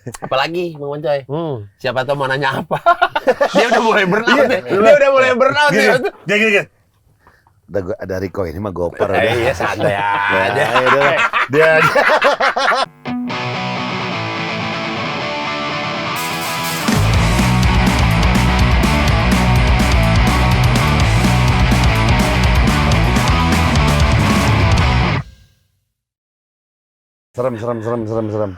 Apalagi Bang Wancoy. Siapa tahu mau nanya apa. Dia udah mulai burnout nih. Dia udah mulai burnout nih. Gini. Ada Riko ini mah goper. Iya santai aja. Dia serem.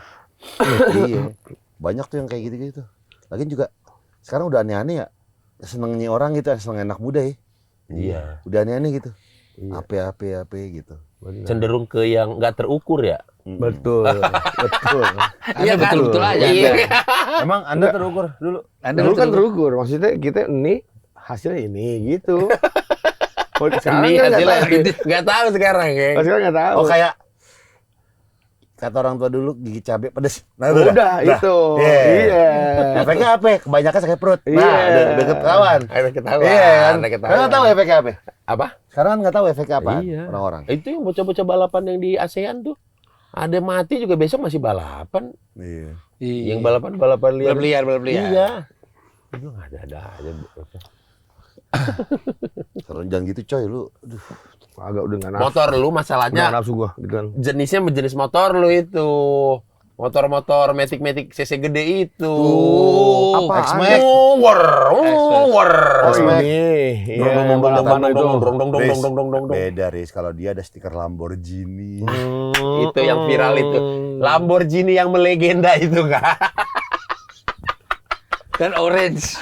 Iya. Banyak tuh yang kayak gitu-gitu. Lagian juga sekarang udah aneh-aneh ya. Senengnya orang gitu, seneng anak muda ya. Iya. Udah aneh-aneh gitu. Iya. Apa gitu. Cenderung ke yang nggak terukur ya. Betul. Iya betul aja. Iya. Emang Anda terukur dulu? Dulu kan terukur, maksudnya kita ini hasilnya ini gitu. Kalau sekarang Ini kan hasilnya nggak tahu sekarang ya. sekarang nggak tahu. Oh kayak kata orang tua dulu gigi cabai pedes. Nah, udah itu. Iya. Efeknya apa? Kebanyakan sakit perut. Iya. Nah, udah ketahuan. Ada ketahuan. Iya kan? Ada ketahuan. Karena tahu efeknya apa? Apa? Sekarang kan nggak tahu efeknya apa Iya. orang-orang. Itu yang bocah-bocah balapan yang di ASEAN tuh. Ada mati juga besok masih balapan. Iya. Yang balapan liar. Balap liar. Iya. Itu nggak ada aja. Kalau jangan gitu coy lu. Aduh. Agak udah nggak nafsu. Motor lu masalahnya Nggak nafsu gua gitu kan. jenisnya jenis motor lu itu. Motor-motor Matic CC gede itu. Apaan? X-Max. War. Oh ini. Iya, balapan itu. Beda Riz, kalau dia ada stiker Lamborghini. Itu yang viral itu. Lamborghini yang melegenda itu kan. Dan orange.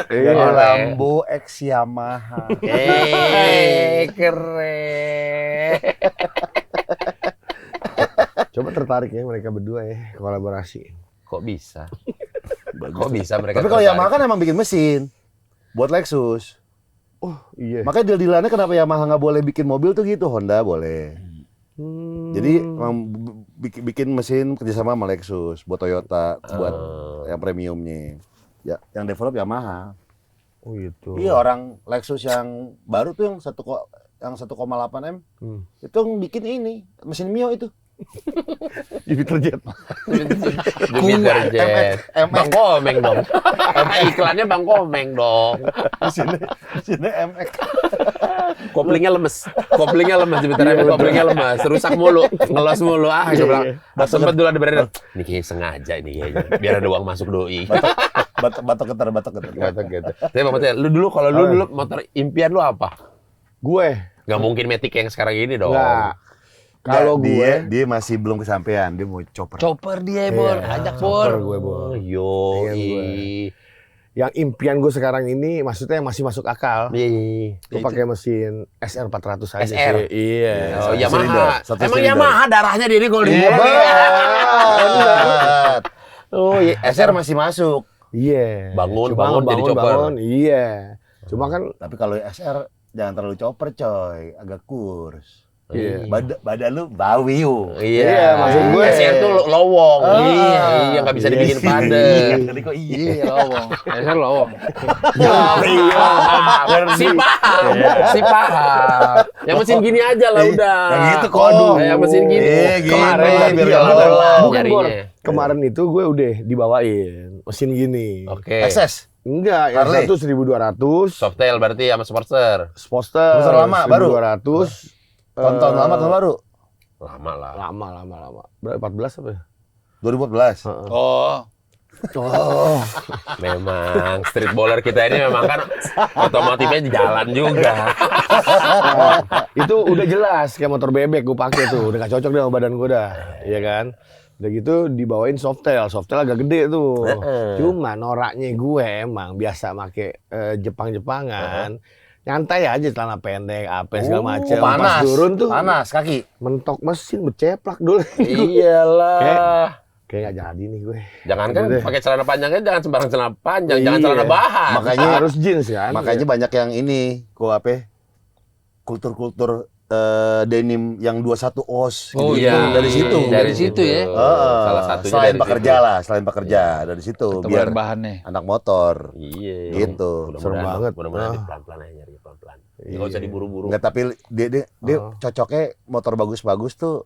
Dan Lambo X Yamaha. Keren. Coba tertarik ya mereka berdua ya kolaborasi. Kok bisa? Kok bisa mereka? Tapi kalau tertarik? Yamaha kan emang bikin mesin buat Lexus. Oh iya. Makanya deal-dealannya kenapa Yamaha nggak boleh bikin mobil tuh gitu, Honda boleh. Jadi emang bikin mesin kerjasama sama Lexus buat Toyota, buat yang premiumnya. Ya, yang develop Yamaha. Oh gitu. Iya, orang Lexus yang baru tuh yang 1,8 M. Itu yang bikin ini, mesin Mio itu. Jupiter Jet. Jupiter Jet. Bang Komeng dong. Iklannya Bang Komeng dong. Mesinnya MX. Koplingnya lemes Jupiter MX, koplingnya lemes, rusak mulu, ngelos mulu. Gue bilang, sempet dulu ada berada. Ini kayaknya sengaja ini kayaknya, biar ada uang masuk doi. Batok getar. Gitu. Tapi maksudnya, lu dulu motor impian lu apa? Gue. Gak mungkin Matic yang sekarang ini dong. Enggak. Kalau gue dia masih belum kesampaian, dia mau chopper. Chopper dia, Bon. Ajak, Bon. Chopper gue, Bon. Yoi. Yang impian gue sekarang ini maksudnya masih masuk akal. Iya. Gue pakai mesin SR 400 aja SR? sih. Iya. Oh, Yamaha. Satu Emang silinder. Yamaha darahnya dia ini kalau di Oh, iya. SR masih masuk. Iya. Bangun Cuma jadi chopper. Iya. Cuma kan Tapi kalau SR jangan terlalu chopper coy, agak kurs. Iya. Badan lu bawiu. Iya, maksud gue. SR tuh lowong. Oh. Iya, nggak bisa dibikin padat. Tadi kok iya. Iya, lowong. SR lowong. Si paham. Yang mesin gini aja lah udah. Yang gitu kok. Yang mesin gini. Gini. Kemarin Biar biar nggak lelah lelah. bukan Bor. nyarinya. Kemarin itu gue udah dibawain mesin gini. Oke. XS. Enggak, yang Harley. satu 1200. Softail berarti sama Sportster. Sportster. Sportster lama, baru? 1200. Tahun lama tahun baru. Lama lah. Lama. Berapa 14 apa ya? 2014. Oh. Oh. Memang street baller kita ini memang kan otomotifnya di jalan juga. Itu udah jelas kayak motor bebek gue pakai tuh, udah gak cocok deh sama badan gue dah, iya kan? Udah gitu dibawain Softail agak gede tuh. Cuma noraknya gue emang biasa make Jepang-Jepangan. Nyantai aja celana pendek, apa segala macam. Pas Panas. turun tuh Panas kaki. mentok mesin berceplak dulu. Iyalah. Kayak gak jadi nih gue. Jangan kan Udah deh. pakai celana panjangnya jangan sembarang celana panjang, jangan Iya. celana bahan. Makanya harus jeans kan. Makanya banyak yang ini, kultur-kultur denim yang 21 os. Oh, gitu. iya. Dari situ. Dari situ ya. Salah satunya selain dari pekerja situ. lah, selain pekerja dari situ biar Tebalan bahannya. anak motor. Iya. Gitu. Serem banget. Mudah-mudahan pelan-pelan aja nyari pelan-pelan. Enggak usah diburu-buru. Enggak, tapi dia cocoknya motor bagus-bagus tuh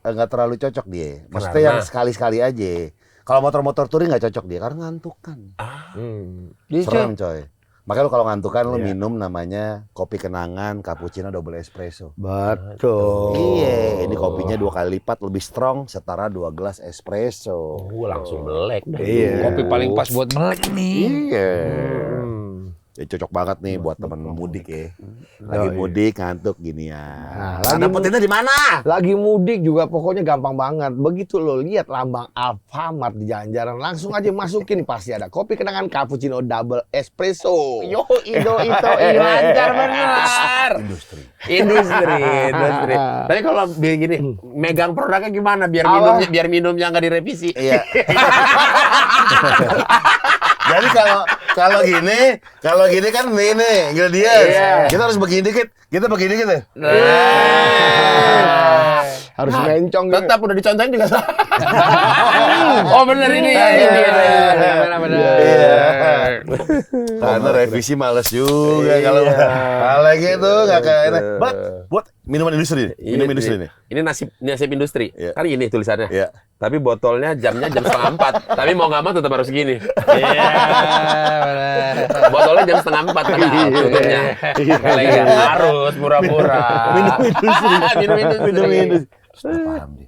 nggak terlalu cocok dia. Maksudnya yang sekali-sekali aja. Kalau motor-motor touring nggak cocok dia karena ngantuk kan. Serem coy. Makanya lu kalau ngantuk kan lu minum namanya kopi kenangan cappuccino double espresso. Betul. Iya, ini kopinya 2 kali lipat lebih strong setara 2 gelas espresso. Langsung melek. Iya. Kopi paling pas buat melek nih. Iya. Ya, cocok banget nih buat temen mudik ya. Lagi mudik ngantuk gini ya. lagi Dapetinnya di mana? Lagi mudik juga pokoknya gampang banget. Begitu lo lihat lambang Alfamart di jalan-jalan, langsung aja masukin pasti ada kopi kenangan cappuccino double espresso. Yo, lancar benar. Industri. Tapi kalau begini, megang produknya gimana biar minumnya nggak direvisi? Iya. Jadi kalau gini kan ini ingredients. Kita harus begini dikit. Kita begini dikit ya. Harus mencong. Tetap udah dicontohin juga salah. Oh bener ini ya. Karena revisi males juga kalau gitu nggak kayak enak. Buat minuman industri. Minum industri nih. Ini nasib industri. Iya. Kan gini tulisannya. Iya. Tapi botolnya jamnya jam 3:30. Tapi mau nggak mau tetap harus gini. Iya, benar. Botolnya jam 3:30 padahal tutupnya. Kalau nggak harus pura-pura. Minum industri. Minum industri. Paham dia.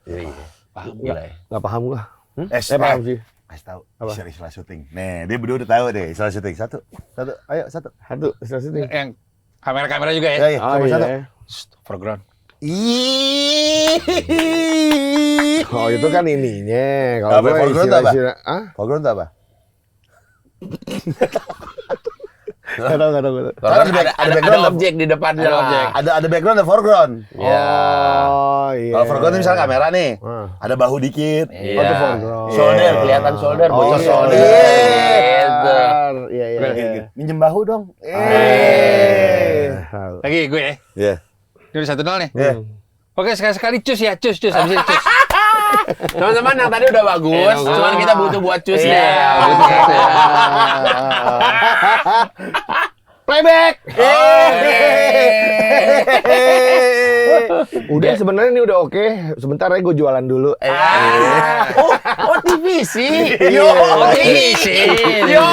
Iya. Paham gila ya. Nggak paham gua. Paham sih. Kasih tahu istilah syuting. Nih, dia berdua udah tahu deh istilah syuting. Satu. Ayo, satu. Istilah sini. Yang kamera-kamera juga ya. Ya, coba satu. Foreground. Oh itu kan ininya. Kalau Apa, gua foreground apa? Foreground apa? Nggak tahu. Ada background, objek di depannya. Ada background dan foreground. Ya. Oh iya. Kalau foreground itu misalnya kamera nih, ada bahu dikit. Iya. Oh, itu foreground. Shoulder, kelihatan shoulder, bocor iya. shoulder. Gitu. Iya. Minjem bahu dong. Lagi gue ya. Iya. Ini udah 1-0 nih. Iya. Oke, sekali-sekali cus ya, cus. Habis ini cus. Teman-teman yang tadi udah bagus, cuman kita butuh buat cusnya. Playback. Udah sebenarnya ini udah oke. Sebentar ya gue jualan dulu. Oh TVC. Yo, TVC. Yo,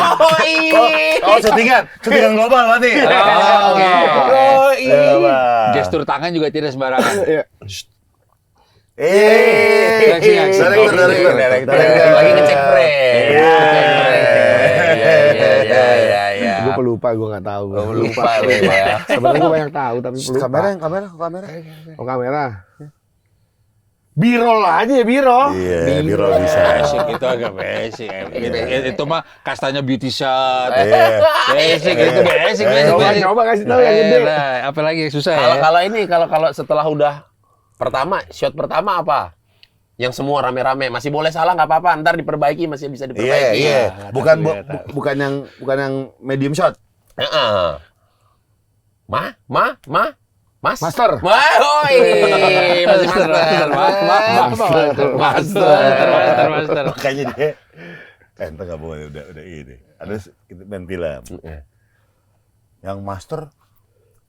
Oh, syutingan global berarti. Oke. Iya. Gestur tangan juga tidak sembarangan. Direktur. Lagi ngecek frame. Iya. Gue pelupa, gue nggak tahu. Lupa lu ya. Sebenarnya gue banyak tahu tapi pelupa. Kamera. Oh kamera. Birol aja ya birol. Iya, biro bisa. Basic itu agak basic. Itu mah kastanya beauty shot. Iya. Basic itu basic. Coba kasih tahu yang gede. Apalagi yang susah ya. Kalau setelah udah shot pertama apa? Yang semua rame-rame masih boleh salah nggak apa-apa, ntar diperbaiki masih bisa diperbaiki. Iya. Bukan yang medium shot. Master. Wah, masih master. Makanya dia ente nggak boleh udah ini. Ada kita main film. Yang master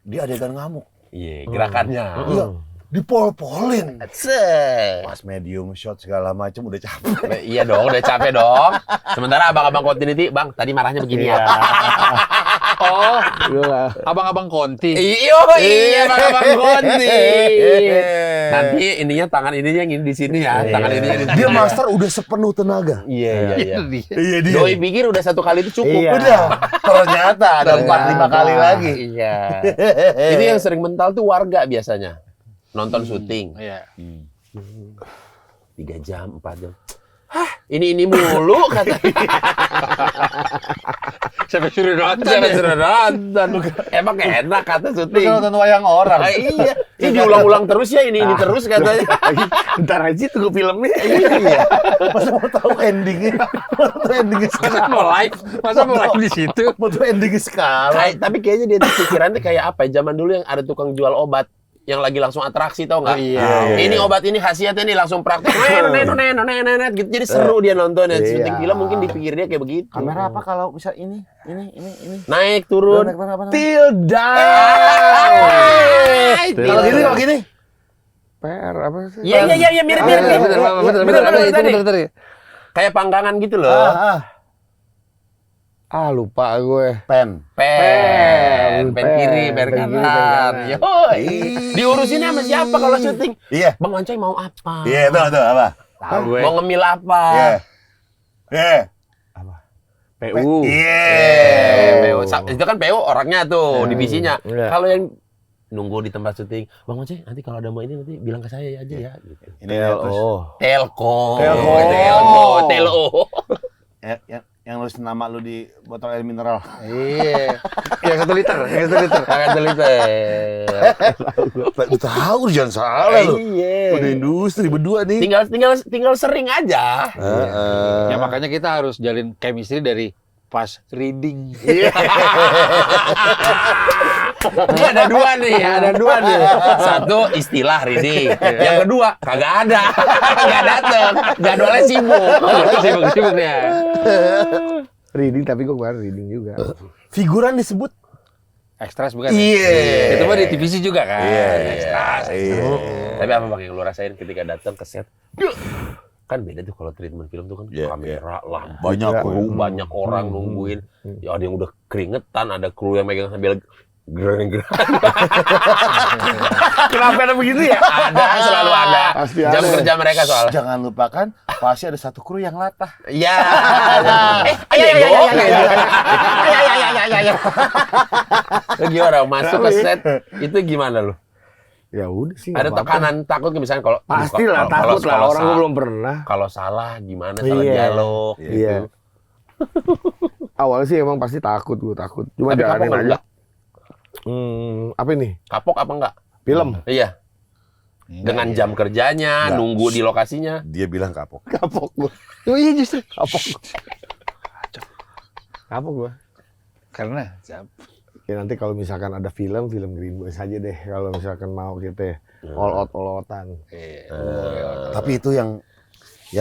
dia adegan ngamuk. Iya, gerakannya. Iya. Dipol-polin. Set. Pas medium shot segala macam udah capek. Iya dong, udah capek dong. Sementara abang-abang continuity, Bang, tadi marahnya begini ya. Oh, abang-abang konti. Iya, abang-abang konti. Nanti ininya tangan ininya yang di sini ya, tangan ininya di sini. Dia master udah sepenuh tenaga. Iya. Iya dia. Doi pikir udah 1 kali itu cukup. Iya. Udah. Ternyata ada 4-5 kali lagi. Iya. Itu yang sering mental tuh warga biasanya. Nonton syuting. Iya. 3 jam, 4 jam. Hah, ini mulu katanya. Sampai suruh nonton. Emang enak kata Lu syuting. kan nonton wayang orang. Iya. Ini diulang-ulang terus ya ini terus katanya. Ntar aja tunggu filmnya. Iya. Masa mau tahu endingnya? Mau tahu endingnya sekarang? Masa mau live di situ? Mau tahu endingnya sekarang? Tapi kayaknya dia tuh pikirannya kayak apa ya? Zaman dulu yang ada tukang jual obat yang lagi langsung atraksi tau nggak? Ini obat ini khasiatnya nih langsung praktek. Nenet gitu. Jadi seru dia nontonnya. Syuting film mungkin dipikir dia kayak begitu. Kamera apa kalau misal ini? Naik turun. Till down. Kalau gini. Per apa sih? Iya mirip. Bentar. Kayak panggangan gitu loh. Lupa gue. Pen. Pen kiri, pen pen kiri, pen kanan. kanan. Yoi. Diurusinnya sama siapa kalau syuting? Iya. Bang Wancoy mau apa? Iya, itu apa? Tahu gue. Mau ngemil apa? Iya. PU. PU. Itu kan PU orangnya tuh, divisinya. Iya. Kalau yang nunggu di tempat syuting, Bang Wancoy nanti kalau ada mau ini nanti bilang ke saya aja ya. Gitu. Ini terus Telko. yang nulis nama lu di botol air mineral. Iya. Yang 1 liter. Lu tahu jangan salah lu. Iya. Udah industri berdua nih. Tinggal sering aja. Ya makanya kita harus jalin chemistry dari pas reading. Ini ada dua nih. Satu istilah reading. Yang kedua kagak ada. Kagak dateng. Jadwalnya sibuk-sibuknya. Reading tapi gue kemarin reading juga. Figuran disebut. Extras bukan? Iya. Itu mah di TVC juga kan? Extras. Tapi apa Bang yang lu rasain ketika datang ke set? Kan beda tuh kalau treatment film tuh kan kamera lah Banyak banyak orang nungguin. Ya ada yang udah keringetan, ada kru yang megang sambil gereng-gereng. Kenapa ada begitu ya? Ada, selalu ada. Pasti Jam ada. kerja mereka soalnya. Jangan lupakan pasti ada satu kru yang latah. Iya. Gimana masuk ke set itu gimana lu? Ya udah sih. Ada nggak apa-apa. tekanan takut ke misalnya kalau Pastilah takut lah. Orang gue belum pernah. Kalau salah gimana salah Iya. dialog Iya. gitu. Awalnya sih emang pasti takut. Cuma Tapi jalanin kapok aja. enggak? Apa ini? Kapok apa enggak? Film. Iya. Dengan jam kerjanya, Enggak. nunggu di lokasinya. Dia bilang kapok. Kapok gue. Oh iya justru. Kapok gue. Karena Ya nanti kalau misalkan ada film Green Boys aja deh. Kalau misalkan mau kita all outan. Tapi itu yang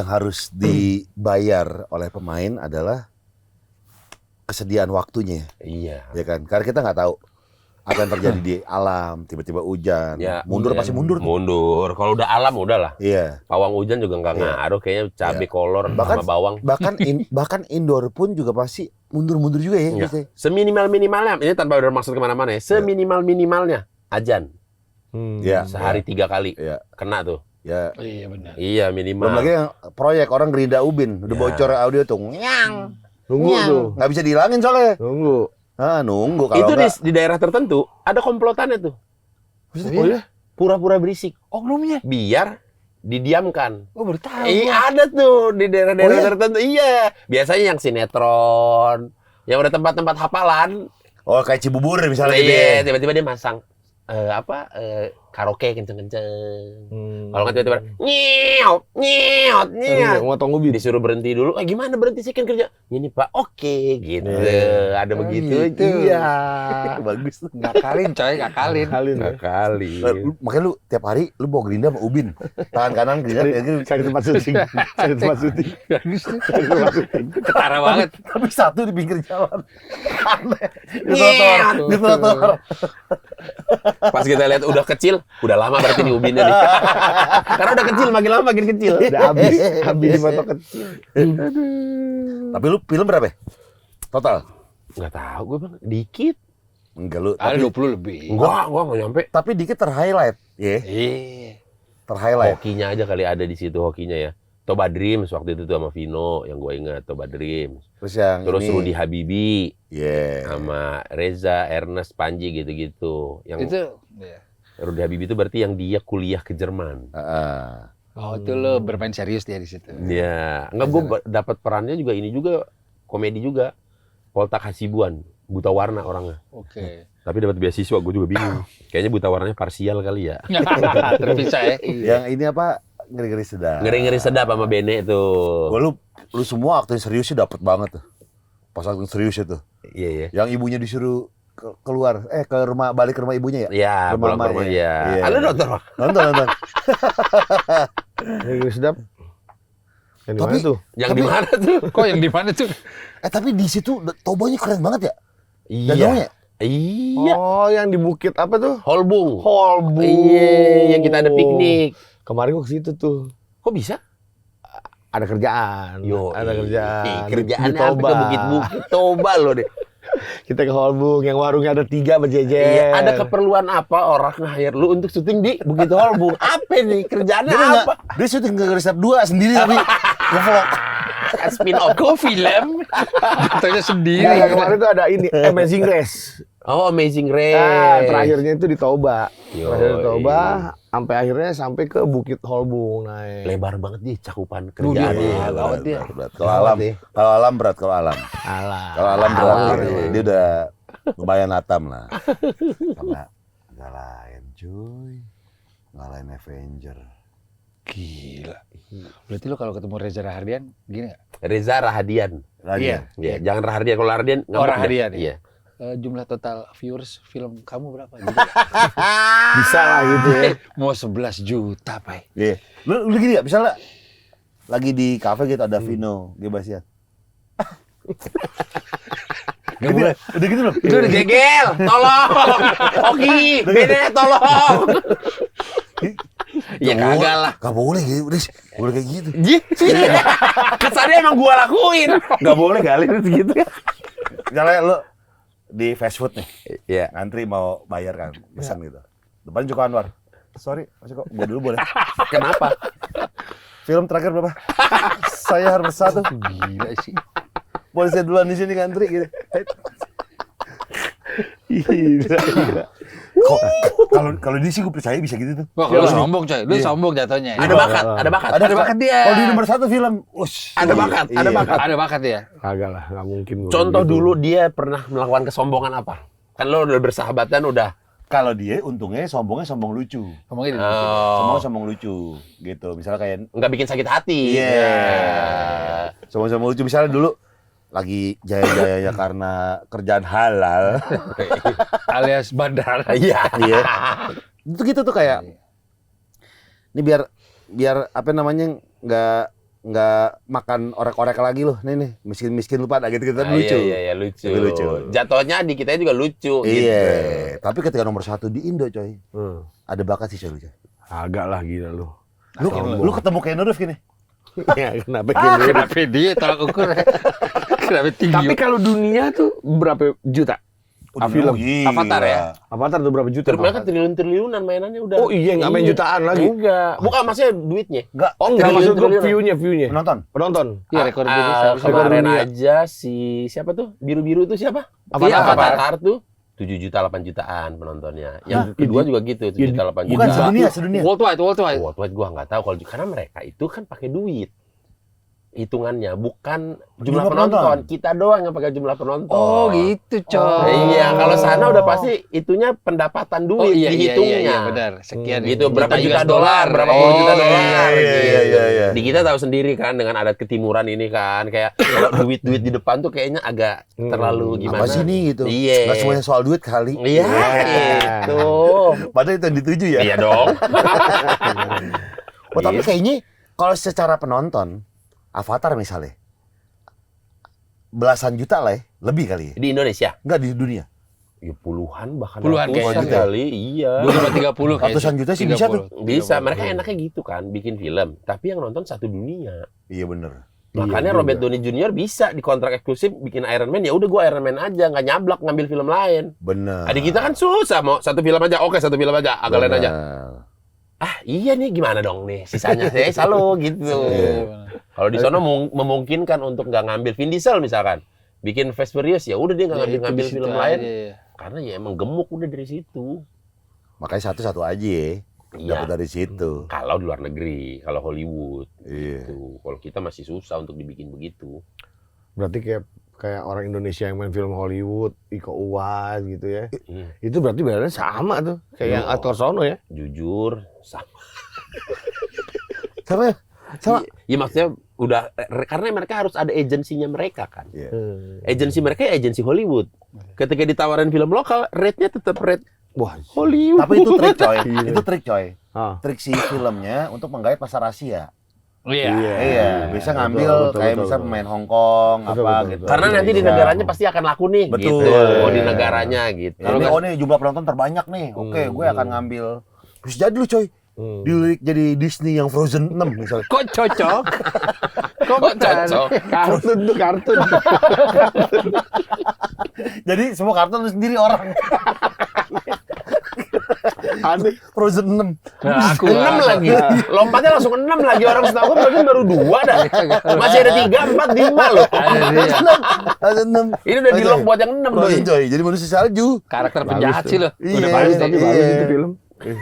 harus dibayar oleh pemain adalah kesediaan waktunya, Iya. ya kan? Karena kita nggak tahu apa yang terjadi di alam, tiba-tiba hujan, Ya, mundur iya. pasti mundur. Mundur. Kalau udah alam udah lah. Iya. Pawang hujan juga nggak ngaruh kayaknya cabai kolor Bahkan- sama bawang. Bahkan indoor pun juga pasti mundur-mundur juga ya. Iya. Gitu. Seminimal-minimalnya, ini tanpa bermaksud kemana-mana ya. Seminimal-minimalnya ajan Iya. sehari 3 kali Iya. kena tuh. Ya. iya benar. Iya Belum minimal. lagi yang proyek orang Gerinda Ubin udah Ya. bocor audio tuh, nyang, Nunggu tuh. nggak bisa dihilangin soalnya. Nunggu. Nunggu kalau Itu nggak. di daerah tertentu ada komplotannya tuh. Oh iya? Pura-pura berisik Oknumnya. biar didiamkan. Oh baru tahu. Iya ada tuh di daerah-daerah Oh, iya? tertentu. Iya, biasanya yang sinetron, yang udah tempat-tempat hafalan. Oh kayak Cibubur misalnya gitu Iya, ya. tiba-tiba dia masang karaoke kenceng-kenceng. Kalau nggak tiba-tiba nyeot. Motong ubi. Disuruh berhenti dulu. Gimana berhenti sih kan kerja? Ini Pak, oke gitu. Ada begitu. gitu. Iya. Bagus tuh. Ngakalin coy, ngakalin. Kali. Makanya lu tiap hari lu bawa Gerinda sama Ubin. Tangan kanan Gerinda, ya gitu. Cari tempat syuting. Bagus tuh. Ketara banget. Tapi satu di pinggir jalan. Aneh. Di trotoar. Pas kita lihat udah kecil, udah lama berarti di ubinnya nih. Karena udah kecil, makin lama makin kecil. Udah habis di foto kecil. Tapi lu film berapa ya? Total? Nggak tahu gue Bang, dikit. Enggak lu. Ada Tapi, 20 lebih. Gua nggak nyampe. tapi dikit ter-highlight. Ya, Iya. ter-highlight. Hokinya aja kali ada di situ hokinya ya. Toba Dreams waktu itu tuh sama Vino yang gue ingat Toba Dreams. Terus yang Terus ini. Rudy Habibi Iya. sama Reza, Ernest, Panji gitu-gitu. Yang Itu. Iya. Rudy Habibi itu berarti yang dia kuliah ke Jerman. Heeh. Oh itu lo bermain serius dia di situ. Ya, enggak gue dapat perannya juga ini juga komedi juga. Poltak Hasibuan, buta warna orangnya. Oke. Tapi dapat beasiswa, gue juga bingung. Kayaknya buta warnanya parsial kali ya. Terpisah ya. Yang ini apa? Ngeri-ngeri sedap. Ngeri-ngeri sedap sama Bene tuh. Gua lu semua akting seriusnya dapet banget tuh. Pas akting serius itu. Iya, iya. Yang ibunya disuruh keluar, ke rumah, balik ke rumah ibunya ya? Iya, Rumah pulang ke rumah emaknya. ya. Iya. Ada nonton, Bang? Nonton. Ini sedap. Yang di mana Tapi- tuh? Yang di mana tuh? Kok yang di mana tuh? Tapi di situ Tobonya keren banget ya? Iya. Danaunya? Iya. Oh, yang di bukit apa tuh? Holbung. Holbung. Iya, yang kita ada piknik. Kemarin gua ke situ tuh. Kok bisa? Ada kerjaan. Ada kerjaan. Kerjaan Di apa Toba. ke bukit-bukit Toba lo deh. Kita ke Holbung, yang warungnya ada 3 berjejer. Iya, ada keperluan apa orang nge-hire lu untuk syuting di Bukit Holbung? Apa nih? Kerjaannya apa? Dia syuting ke Resep 2 sendiri tapi nge-vlog. Spin-off. Kok film? Jatuhnya sendiri. Iya, kemarin tuh ada ini, Amazing Race. Oh, Amazing Race. Terakhirnya itu di Toba. Yoi. Terakhir di Toba, sampai ke Bukit Holbung naik. Lebar banget dia cakupan Iya, kerjaannya. gawat dia. Berat. Kalau alam berat, kalau alam. Alah. Kalau alam berat. Dia udah lumayan atam lah. Karena ngalahin cuy. Ngalahin Avenger. Gila. Berarti lu kalau ketemu Reza Rahardian gini nggak? Reza Rahadian. Iya. Iya, jangan Rahadian. Kalau Rahadian nggak Oh, mau Rahadian, dia. Iya. Jumlah total viewers film kamu berapa? Gitu. Bisa lah gitu ya. Mau 11 juta, Pak. Iya. Lu gini ya, misalnya lagi di kafe gitu ada Vino, Gebasian. Gak boleh. Udah gitu loh. Itu udah gegel. Tolong. Oki, beda tolong. Ya kagak lah. Gak boleh gitu, Riz. Boleh kayak gitu. Kesannya emang gua lakuin. Gak boleh kali gitu. Misalnya lu di fast food nih, Iya. ngantri mau bayar kan, pesan gitu. Depan Joko Anwar. Sorry, Mas Joko, gua dulu boleh. Kenapa? Film terakhir berapa? Saya harus satu. Gila sih. Boleh saya duluan di sini ngantri gitu. Gila. Kalau dia sih gue percaya bisa gitu tuh. Wah, kalau sombong coy, lu sombong jatuhnya. Ada bakat, ada bakat. Ada bakat dia. Kalau di nomor 1 film, Ada bakat, ada bakat. Ada bakat dia. Kagak lah, nggak mungkin. gua Contoh gitu. dulu dia pernah melakukan kesombongan apa? Kan lo udah bersahabatan udah. Kalau dia untungnya sombong lucu. Ngomongnya di Sombong lucu gitu. Misalnya kayak Nggak bikin sakit hati. Iya. Sombong lucu misalnya dulu lagi jaya-jayanya karena kerjaan halal. alias bandar. Iya. Iya. Itu gitu tuh kayak ini biar apa namanya nggak makan orek-orek lagi loh. Nih miskin lupa ada gitu-gitu Ah, lucu. Iya, lucu. Tapi lucu. Jatuhnya di kita juga lucu Iya. gitu. Tapi ketika nomor 1 di Indo coy, ada bakat sih coy. Agak lah gila lu. Lu ketemu Keanu Reeves gini. Ya, kenapa gitu? Kenapa dia tolak ukur? Kenapa tinggi? Tapi kalau dunia tuh berapa juta? Film. Gila. Avatar ya? Avatar tuh berapa juta? Mereka triliun-triliunan mainannya udah. Oh iya, nggak main jutaan lagi. Enggak. Bukan maksudnya duitnya. Enggak. Oh enggak, maksud gua Triliun-triliunan. view-nya. Penonton. Iya, rekor bisa. Kemarin dunia. aja si siapa tuh? Biru-biru itu siapa? Avatar. Iya, Avatar tuh 7 juta 8 jutaan penontonnya. Yang kedua juga gitu, 7 juta 8 Bukan juta. sedunia. Worldwide. Worldwide gua nggak tahu kalau karena mereka itu kan pakai duit. Hitungannya bukan jumlah penonton. Kita doang yang pakai jumlah penonton. Oh, gitu, coy. Iya, kalau sana udah pasti itunya pendapatan duit dihitungnya. Iya, benar. Sekian Gitu, berapa US juta dolar, berapa puluh juta dolar. iya. Di kita tahu sendiri kan dengan adat ketimuran ini kan kayak kalau duit-duit di depan tuh kayaknya agak terlalu gimana. Apa sih nih gitu? Iya. Nggak semuanya soal duit kali. Iya, gitu. Padahal itu yang dituju ya. Iya dong. Oh, tapi kayaknya kalau secara penonton Avatar misalnya belasan juta lah ya, lebih kali ya. Di Indonesia? Enggak di dunia. Ya puluhan bahkan Puluhan ratusan kayaknya. kali. Iya. 30 kayaknya. Ratusan juta sih bisa tuh. Bisa, mereka enaknya gitu kan, bikin film. Tapi yang nonton satu dunia. Iya bener. Makanya Iya Robert juga. Downey Jr. bisa di kontrak eksklusif bikin Iron Man, ya udah gua Iron Man aja, nggak nyablak ngambil film lain. Bener. Adik kita kan susah mau satu film aja, oke satu film aja, agak lain aja. Bener. Ah iya nih gimana dong nih, sisanya saya selalu gitu. Kalau di sana memungkinkan untuk nggak ngambil Vin Diesel misalkan, bikin Fast Furious ya udah dia nggak ngambil film lain, karena ya emang gemuk udah dari situ. Makanya satu-satu aja ya. Iya. Dapat dari situ. Kalau di luar negeri, kalau Hollywood, Iya. gitu. Kalau kita masih susah untuk dibikin begitu. Berarti kayak orang Indonesia yang main film Hollywood, Iko Uwais gitu ya. Hmm. Itu berarti beneran sama tuh, kayak yang aktor sono ya. Jujur, sama. Sama. Ya maksudnya udah karena mereka harus ada agensinya mereka kan. Iya. Agensi mereka ya agensi Hollywood. Ketika ditawarin film lokal, rate-nya tetap rate Wah, Hollywood. Tapi itu trik coy. Itu trik coy. ah. Trik si filmnya untuk menggait pasar Asia. Iya. Iya, bisa ngambil betul, kayak betul, bisa betul. pemain Hong Kong Betul, apa betul, gitu. betul. Karena nanti di Bisa. negaranya pasti akan laku nih, Betul. gitu. Oh, di Iya. negaranya gitu. Ini oh nih jumlah penonton terbanyak nih. Oke, gue akan ngambil. Terus jadi lu coy. Dilirik jadi Disney yang Frozen 6 misalnya. Kok cocok? Kok cocok? Kartun tuh kartun. Jadi semua kartun lu sendiri orang. Aneh. Frozen 6. Nah, aku 6 lagi. Lompatnya langsung 6 lagi. Orang setahu gue Frozen baru 2 dah. Masih ada 3, 4, 5 loh. Ada 6. Ini udah di lock buat yang 6 Frozen tuh. coy. Jadi manusia salju. Karakter Bagus penjahat tuh. sih lo. Iya, Udah pasti. Tapi Iya. bagus itu film. Bagus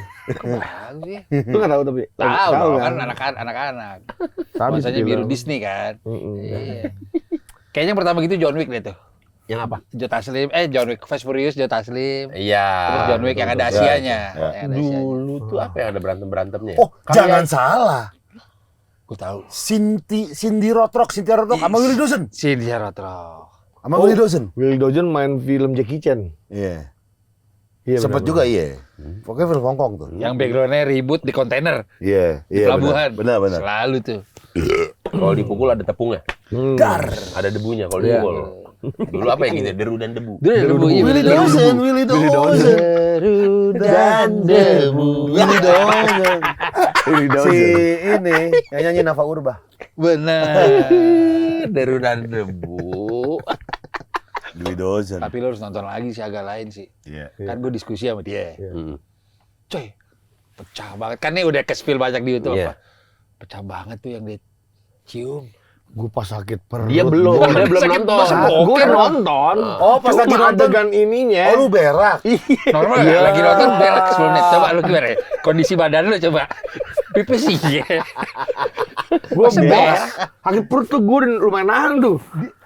sih. Lu nggak tahu tapi. Tahu dong kan kan? anak-anak. Sabis Masanya film. biru Disney kan. Mm-mm. Iya. Kayaknya yang pertama gitu John Wick deh tuh. Yang apa? Joe Taslim, John Wick Fast Furious, Joe Taslim. Iya. Terus John Wick yang ada betul. Asianya. Ya. Yang ada Asianya. Dulu tuh apa yang ada berantem-berantemnya? Oh, jangan salah. Gue tahu. Cindy Rothrock sama Willy Dawson. Cynthia Rothrock. Sama Willy Dawson. Willy Dawson main film Jackie Chan. Iya. Iya. Sempet juga iya. Pokoknya film Hong Kong tuh. Yang backgroundnya ribut di kontainer. Iya, Di iya. pelabuhan. Benar. Selalu tuh. Kalau dipukul ada tepungnya. Dar. Ada debunya kalau Iya. dipukul. Dulu apa yang gitu? Deru dan debu. Dia ada debu. Willy Dawson. Deru dan debu. Willy Dawson. Willy Si Dawson. ini yang nyanyi Nafa Urba. Benar. Deru dan debu. Willy Dawson. Tapi lo harus nonton lagi sih, agak lain sih. Iya. Kan gue diskusi sama dia. Hmm. Coy, pecah banget. Kan ini udah ke-spill banyak di YouTube. Iya. Apa? Pecah banget tuh yang dia cium. Gue pas sakit perut. Dia belum Sakit nonton. masa Gue udah nonton. Oh, pas lagi Cuma nonton. adegan ininya. Oh, lu berak. Normal nggak? Lagi nonton belak sebelumnya. Coba lu gimana ya? Kondisi badan lu coba. Pipis sih. Gue Masa berak. Sakit perut tuh gue lumayan nahan tuh.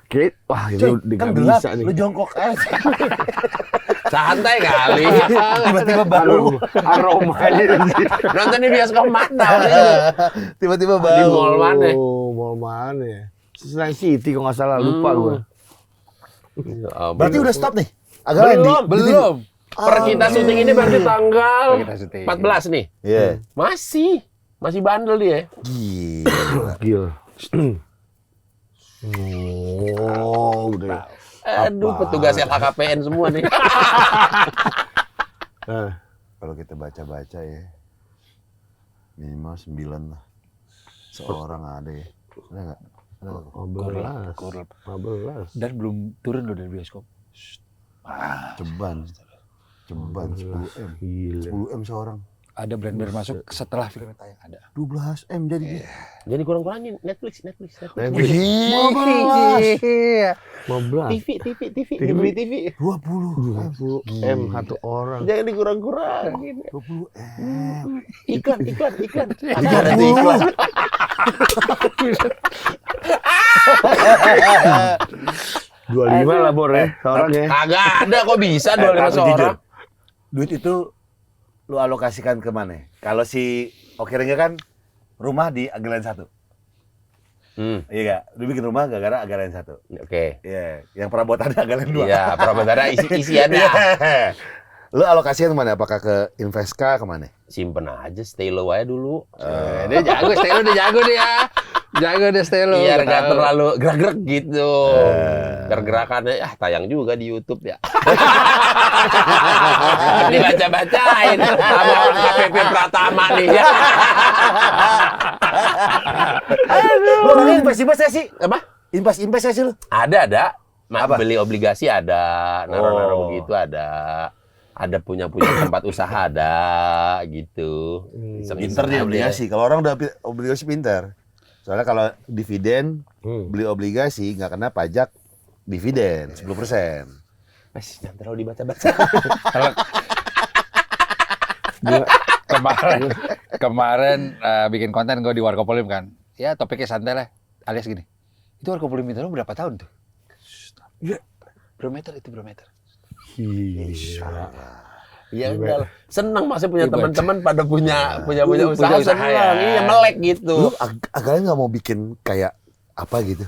Kayak, wah ini Coy, udah kan nggak gelap. bisa nih. Lu jongkok aja. Santai kali. Tiba-tiba bau. Aromanya anjir. Nonton di bioskop mana? Tiba-tiba Di bau. mall mana? Oh, mall mana ya? Senayan City kalau nggak salah, lupa gue. Berarti udah stop nih. Agak lain di. Belum. Per kita syuting ini berarti tanggal Per kita syuting. 14 nih. Iya. Masih bandel dia. Gila. Gila. Oh, udah. Aduh, petugas LHKPN semua nih. Nah, Kalau kita baca-baca ya, minimal 9 lah. Seorang ada ya. Ada nggak? Ada nggak? 15. Dan belum turun lo dari bioskop. Ceban. Ceban 10M. Gila. 10M seorang. Ada brand-brand masuk setelah filmnya tayang ada. 12M jadi dia. Jadi kurang-kurangin Netflix. Iya. 15. TV, dibeli TV. 20. 20 M satu orang. Jangan dikurang-kurangin. 20M. Iklan. Ada tuh iklan. 25 lah Bor ya, seorang ya. Kagak ada kok bisa 25 Tapi seorang. jujur, duit itu lu alokasikan ke mana? Kalau si Oke Rengga kan rumah di Agalen 1. Iya gak? Lu bikin rumah gara-gara Agalen 1. Oke. Iya, yang perabotannya Agalen 2. Iya, Pramodara isiannya. Lu alokasikan kemana? Apakah ke Inveska kemana? Simpen aja, stay low aja dulu. Dia jago, Stelo udah jago dia. Jago deh Stelo. Biar nggak terlalu gerak-gerak gitu. Gerakannya tayang juga di YouTube ya. Dibaca-bacain sama orang KPP Pratama nih ya. Lu orangnya invest sih? Apa? Invest sih lu? Ada. Apa? Beli obligasi ada, naro-naro Oh. begitu ada. Ada punya tempat usaha ada gitu. Pinter dia obligasi. Kalau orang udah obligasi pinter. Soalnya kalau dividen, beli obligasi nggak kena pajak dividen 10%. Jangan terlalu dibaca-baca. Kemarin bikin konten gue di Warkopolim kan. Ya topiknya santai lah. Alias gini. Itu Warkopolim itu berapa tahun tuh? Berapa meter itu berapa meter? Ya udah, senang masih punya Iya, teman-teman pada punya punya usaha usaha senang. ya. Iya, melek gitu. Lu agaknya nggak mau bikin kayak apa gitu?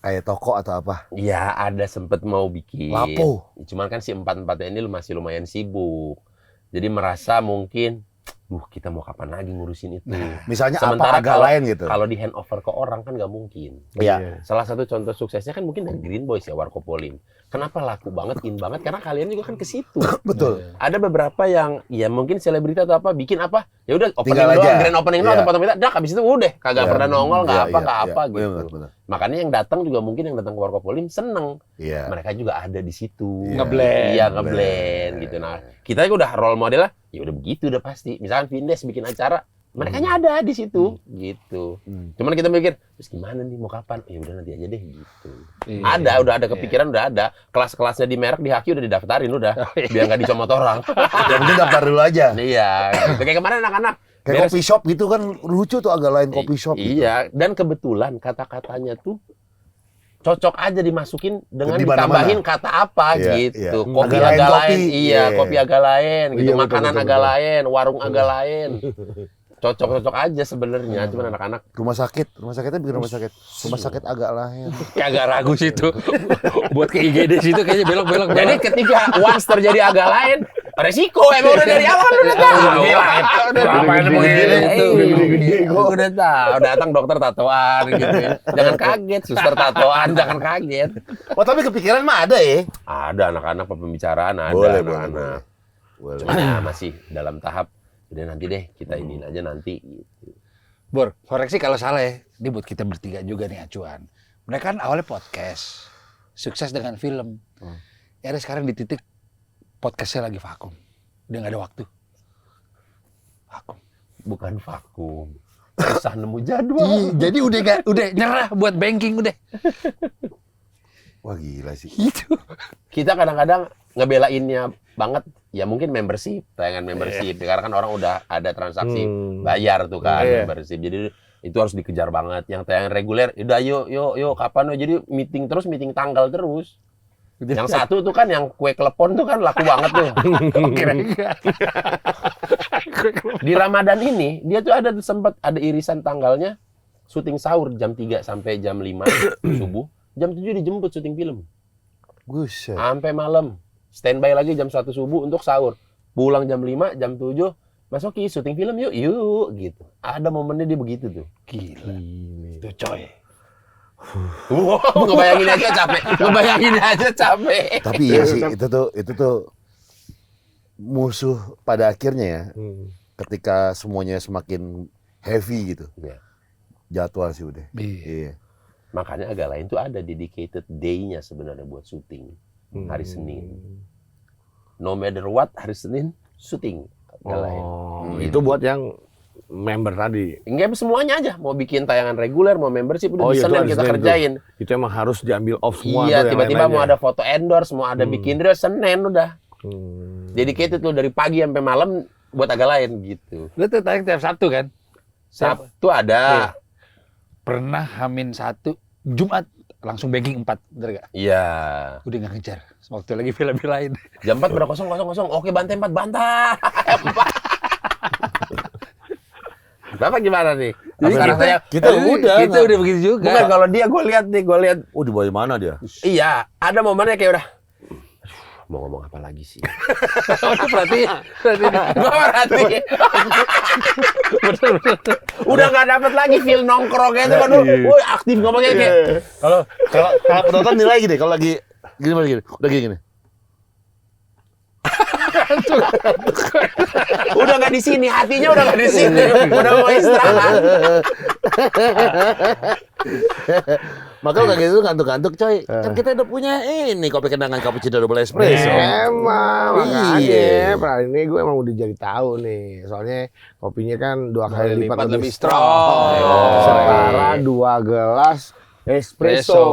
Kayak toko atau apa? Ya ada sempet mau bikin. Lapo. Cuman kan si empat-empatnya ini masih lumayan sibuk. Jadi merasa mungkin kita mau kapan lagi ngurusin itu. Misalnya Sementara apa agak lain gitu. Kalau di handover ke orang kan nggak mungkin. Iya. Salah satu contoh suksesnya kan mungkin dari Green Boys ya, Warkopolim. Kenapa laku banget, in banget? Karena kalian juga kan ke situ. Betul. Ada beberapa yang ya mungkin selebriti atau apa bikin apa, ya udah opening Tinggal doang, aja. grand opening doang Iya. atau foto minta, dah habis itu udah kagak Iya. pernah nongol, nggak Iya, apa, iya, nggak iya. apa gitu. Benar. Makanya yang datang juga mungkin yang datang ke Warkopolim seneng. Iya. Mereka juga ada di situ. Iya. Ngeblend. Iya, ngeblend gitu. Nah, kita udah role modelnya, ya udah begitu udah pasti. Misalkan Vindes bikin acara, mereka ada di situ gitu. Cuman kita mikir, terus gimana nih mau kapan? Ya udah nanti aja deh gitu. Iya. Udah ada kepikiran, udah ada. Kelas-kelasnya di merek di Haki udah didaftarin udah. Biar nggak dicomot orang. Ya mungkin daftar dulu aja. Iya, gitu. Kayak kemarin anak-anak. Kayak beres- coffee shop gitu kan lucu tuh agak lain coffee shop gitu. Iya, dan kebetulan kata-katanya tuh cocok aja dimasukin dengan Di mana-mana. ditambahin kata apa Iya, gitu. iya. Kopi Agak lain agak kopi. lain, iya, Iya. kopi agak lain gitu. Iya, betul, Makanan betul, agak betul. lain, warung agak lain. Cocok-cocok aja sebenarnya, cuman anak-anak Rumah sakitnya bikin rumah sakit agak lain. Kagak ragu situ. Buat ke IGD situ kayaknya belok-belok. jadi ketika once terjadi agak lain, resiko emang udah dari awal udah tahu. Ngapain Gede-gede begini itu. tuh, gede-gede kok. Udah tahu, datang dokter tatoan gitu ya. Jangan kaget, suster tatoan, jangan kaget. Oh tapi kepikiran mah ada ya? Ada anak-anak pembicaraan, ada Boleh, anak-anak. Boleh. Cuman ya masih dalam tahap udah nanti deh kita iniin aja nanti gitu. Bor, koreksi kalau salah ya. Ini buat kita bertiga juga nih acuan. Mereka kan awalnya podcast. Sukses dengan film. Ya ada sekarang di titik podcastnya lagi vakum. Udah nggak ada waktu. Vakum. Bukan vakum. Susah nemu jadwal. Iya, jadi udah nyerah buat banking udah. Wah gila sih. Gitu. Kita kadang-kadang ngebelainnya banget ya mungkin membership, tayangan membership. Karena kan orang udah ada transaksi bayar tuh kan membership. Jadi itu harus dikejar banget. Yang tayangan reguler, udah yuk kapan yuk. Jadi meeting tanggal terus. Yang satu tuh kan yang kue klepon tuh kan laku banget tuh. Di Ramadan ini dia tuh ada sempat ada irisan tanggalnya syuting sahur jam 3 sampai jam 5 subuh, jam 7 dijemput syuting film. Buset. Sampai malam. Standby lagi jam 1 subuh untuk sahur. Pulang jam 5, jam 7 masuk syuting film yuk gitu. Ada momennya dia begitu tuh. Gila. Tuh coy. Wow, ngebayangin aja capek. Tapi iya sih itu tuh musuh pada akhirnya ya. Ketika semuanya semakin heavy gitu. Iya. Jadwal sih udah. Iya. Iya. Makanya agak lain tuh ada dedicated day-nya sebenarnya buat syuting. Hari Senin. No matter what, hari Senin syuting. Agak lain. Itu buat yang member tadi. Enggak semuanya aja, mau bikin tayangan reguler, mau membership udah di itu Senin hari kita Senin kerjain. tuh. Itu emang harus diambil off semua. Iya, tuh yang tiba-tiba mau lain-lainnya. ada foto endorse, mau ada bikin reel Senin udah. Dedicated lu dari pagi sampai malam buat agak lain gitu. Lu tuh tayang tiap Sabtu kan? Sabtu ada. Pernah H-1 Jumat langsung banking 4, bener gak? Iya. Udah nggak ngejar. Waktu lagi film lain. Jam 4 berapa 000. Oke, bantai 4 bantah. Bapak gimana nih? Jadi Sekarang saya kita udah Kita udah begitu juga. bukan kalau dia gue lihat. Oh di bawah mana dia? Iya, ada momennya kayak udah mau ngomong apa lagi sih? Perhatiin. Gue perhatiin. Udah nggak dapet lagi feel nongkrongnya itu kan. Woi, aktif ngomongnya kayak. Kalau penonton nilai gini, kalau lagi gini udah gini. Udah nggak di sini, hatinya udah nggak di sini. Udah mau istirahat. Maka udah gitu ngantuk-ngantuk coy. Kan kita udah punya ini kopi kenangan cappuccino double espresso. Emang, Iya. makanya Pra, ini gue emang udah jadi tahu nih. Soalnya kopinya kan 2 kali lipat lebih lebih strong. strong. Setara 2 gelas espresso.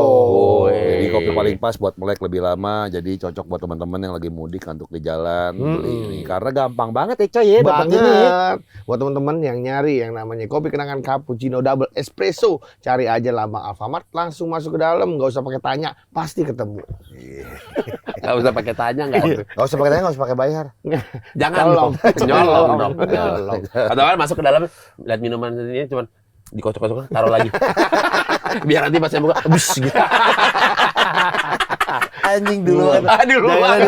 Jadi kopi paling pas buat melek lebih lama. Jadi cocok buat teman-teman yang lagi mudik ngantuk di jalan beli ini. Karena gampang banget ya coy ya dapat ini. Banget. Buat teman-teman yang nyari yang namanya kopi kenangan cappuccino double espresso, cari aja lambang Alfamart, langsung masuk ke dalam, nggak usah pakai tanya, pasti ketemu. Nggak usah pakai tanya nggak? Gak usah pakai tanya, gak usah pakai bayar. Jangan Tolong. dong. Nyolong dong. Nyolong. Atau kan masuk ke dalam, lihat minuman ini cuman dikocok-kocok, taruh lagi. Biar nanti pas saya buka, bus gitu. Anjing duluan. Duluan.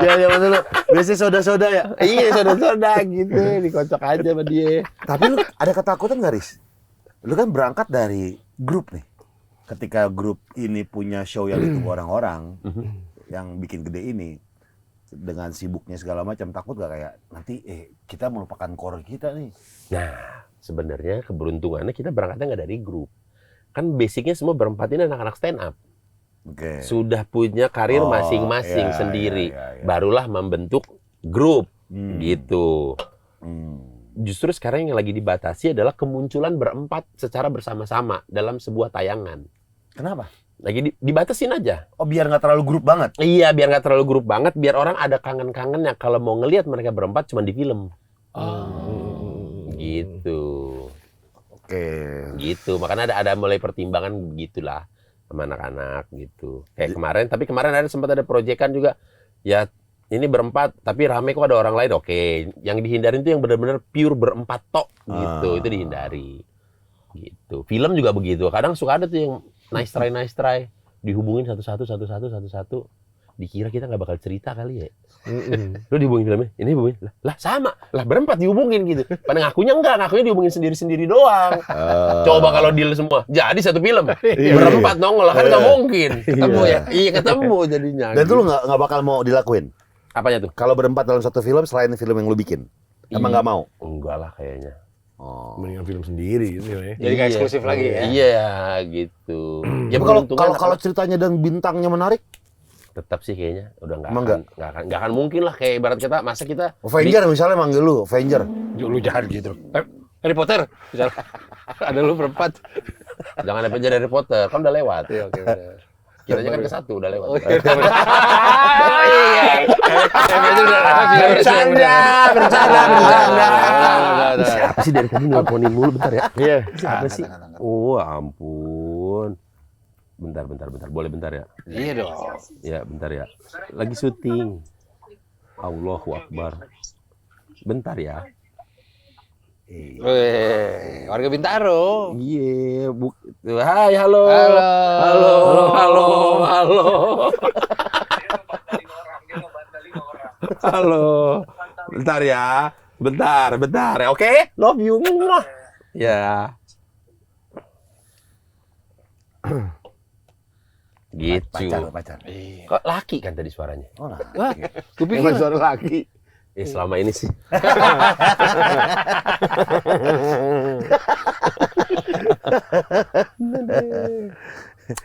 Jangan dulu. Biasanya soda-soda ya. Iya, soda-soda gitu, dikocok aja sama dia. Tapi lu ada ketakutan nggak, Riz? Lu kan berangkat dari grup nih. Ketika grup ini punya show yang ditunggu orang-orang, yang bikin gede ini, dengan sibuknya segala macam, takut gak kayak nanti kita melupakan core kita nih? Nah, sebenarnya keberuntungannya kita berangkatnya nggak dari grup. Kan basicnya semua berempat ini anak-anak stand up. Oke. Sudah punya karir Oh, masing-masing iya, sendiri. iya. Barulah membentuk grup gitu. Hmm. Justru sekarang yang lagi dibatasi adalah kemunculan berempat secara bersama-sama dalam sebuah tayangan. Kenapa? Lagi dibatasin aja. Oh, biar nggak terlalu grup banget. Iya, biar nggak terlalu grup banget, biar orang ada kangen-kangennya kalau mau ngelihat mereka berempat cuma di film. Gitu. Oke. Gitu. Makanya ada mulai pertimbangan begitulah sama anak-anak gitu. Kayak kemarin, tapi kemarin sempat ada proyekan juga. Ya, ini berempat, tapi rame kok ada orang lain. Oke, yang dihindarin itu yang benar-benar pure berempat tok gitu. Itu dihindari. Gitu. Film juga begitu. Kadang suka ada tuh yang nice try. Dihubungin satu-satu. Dikira kita nggak bakal cerita kali ya. Lu dihubungin filmnya, ini dihubungin. Lah sama. Lah berempat dihubungin gitu. Padahal ngakunya dihubungin sendiri-sendiri doang. Coba kalau deal semua. Jadi satu film. Berempat nongol kan nggak mungkin. Ketemu ya. Iya ketemu jadinya. Dan itu lu nggak bakal mau dilakuin? Apanya tuh? Kalau berempat dalam satu film selain film yang lu bikin? Emang nggak mau? Enggak lah kayaknya. Oh. Mendingan film sendiri gitu ya. Jadi nggak eksklusif lagi ya? Iya gitu. Ya Kalau ceritanya dan bintangnya menarik, tetap sih kayaknya udah Emang nggak akan mungkin lah kayak ibarat kita masa kita Avenger misalnya manggil lu, Avenger. Lu jangan gitu. Harry Potter, misalnya. Ada lu berempat. jangan ada penjara Harry Potter kan udah lewat. Iya, oke. Bener. Kiranya kan ke satu udah lewat. Bercanda. Siapa sih dari tadi nelponin mulu bentar ya? Iya. Siapa sih? Oh ampun. Bentar. Boleh bentar ya? Iya dong. Ya bentar ya. Lagi syuting. Allahu Akbar. Bentar ya. Weh, warga Bintaro. Iya, Hai, halo. Halo. Bentar ya. Bentar. Oke? Love you. Ya. Gitu. Pacar. Kok laki kan tadi suaranya? Oh, nah. Kuping suara laki. Selama ini sih.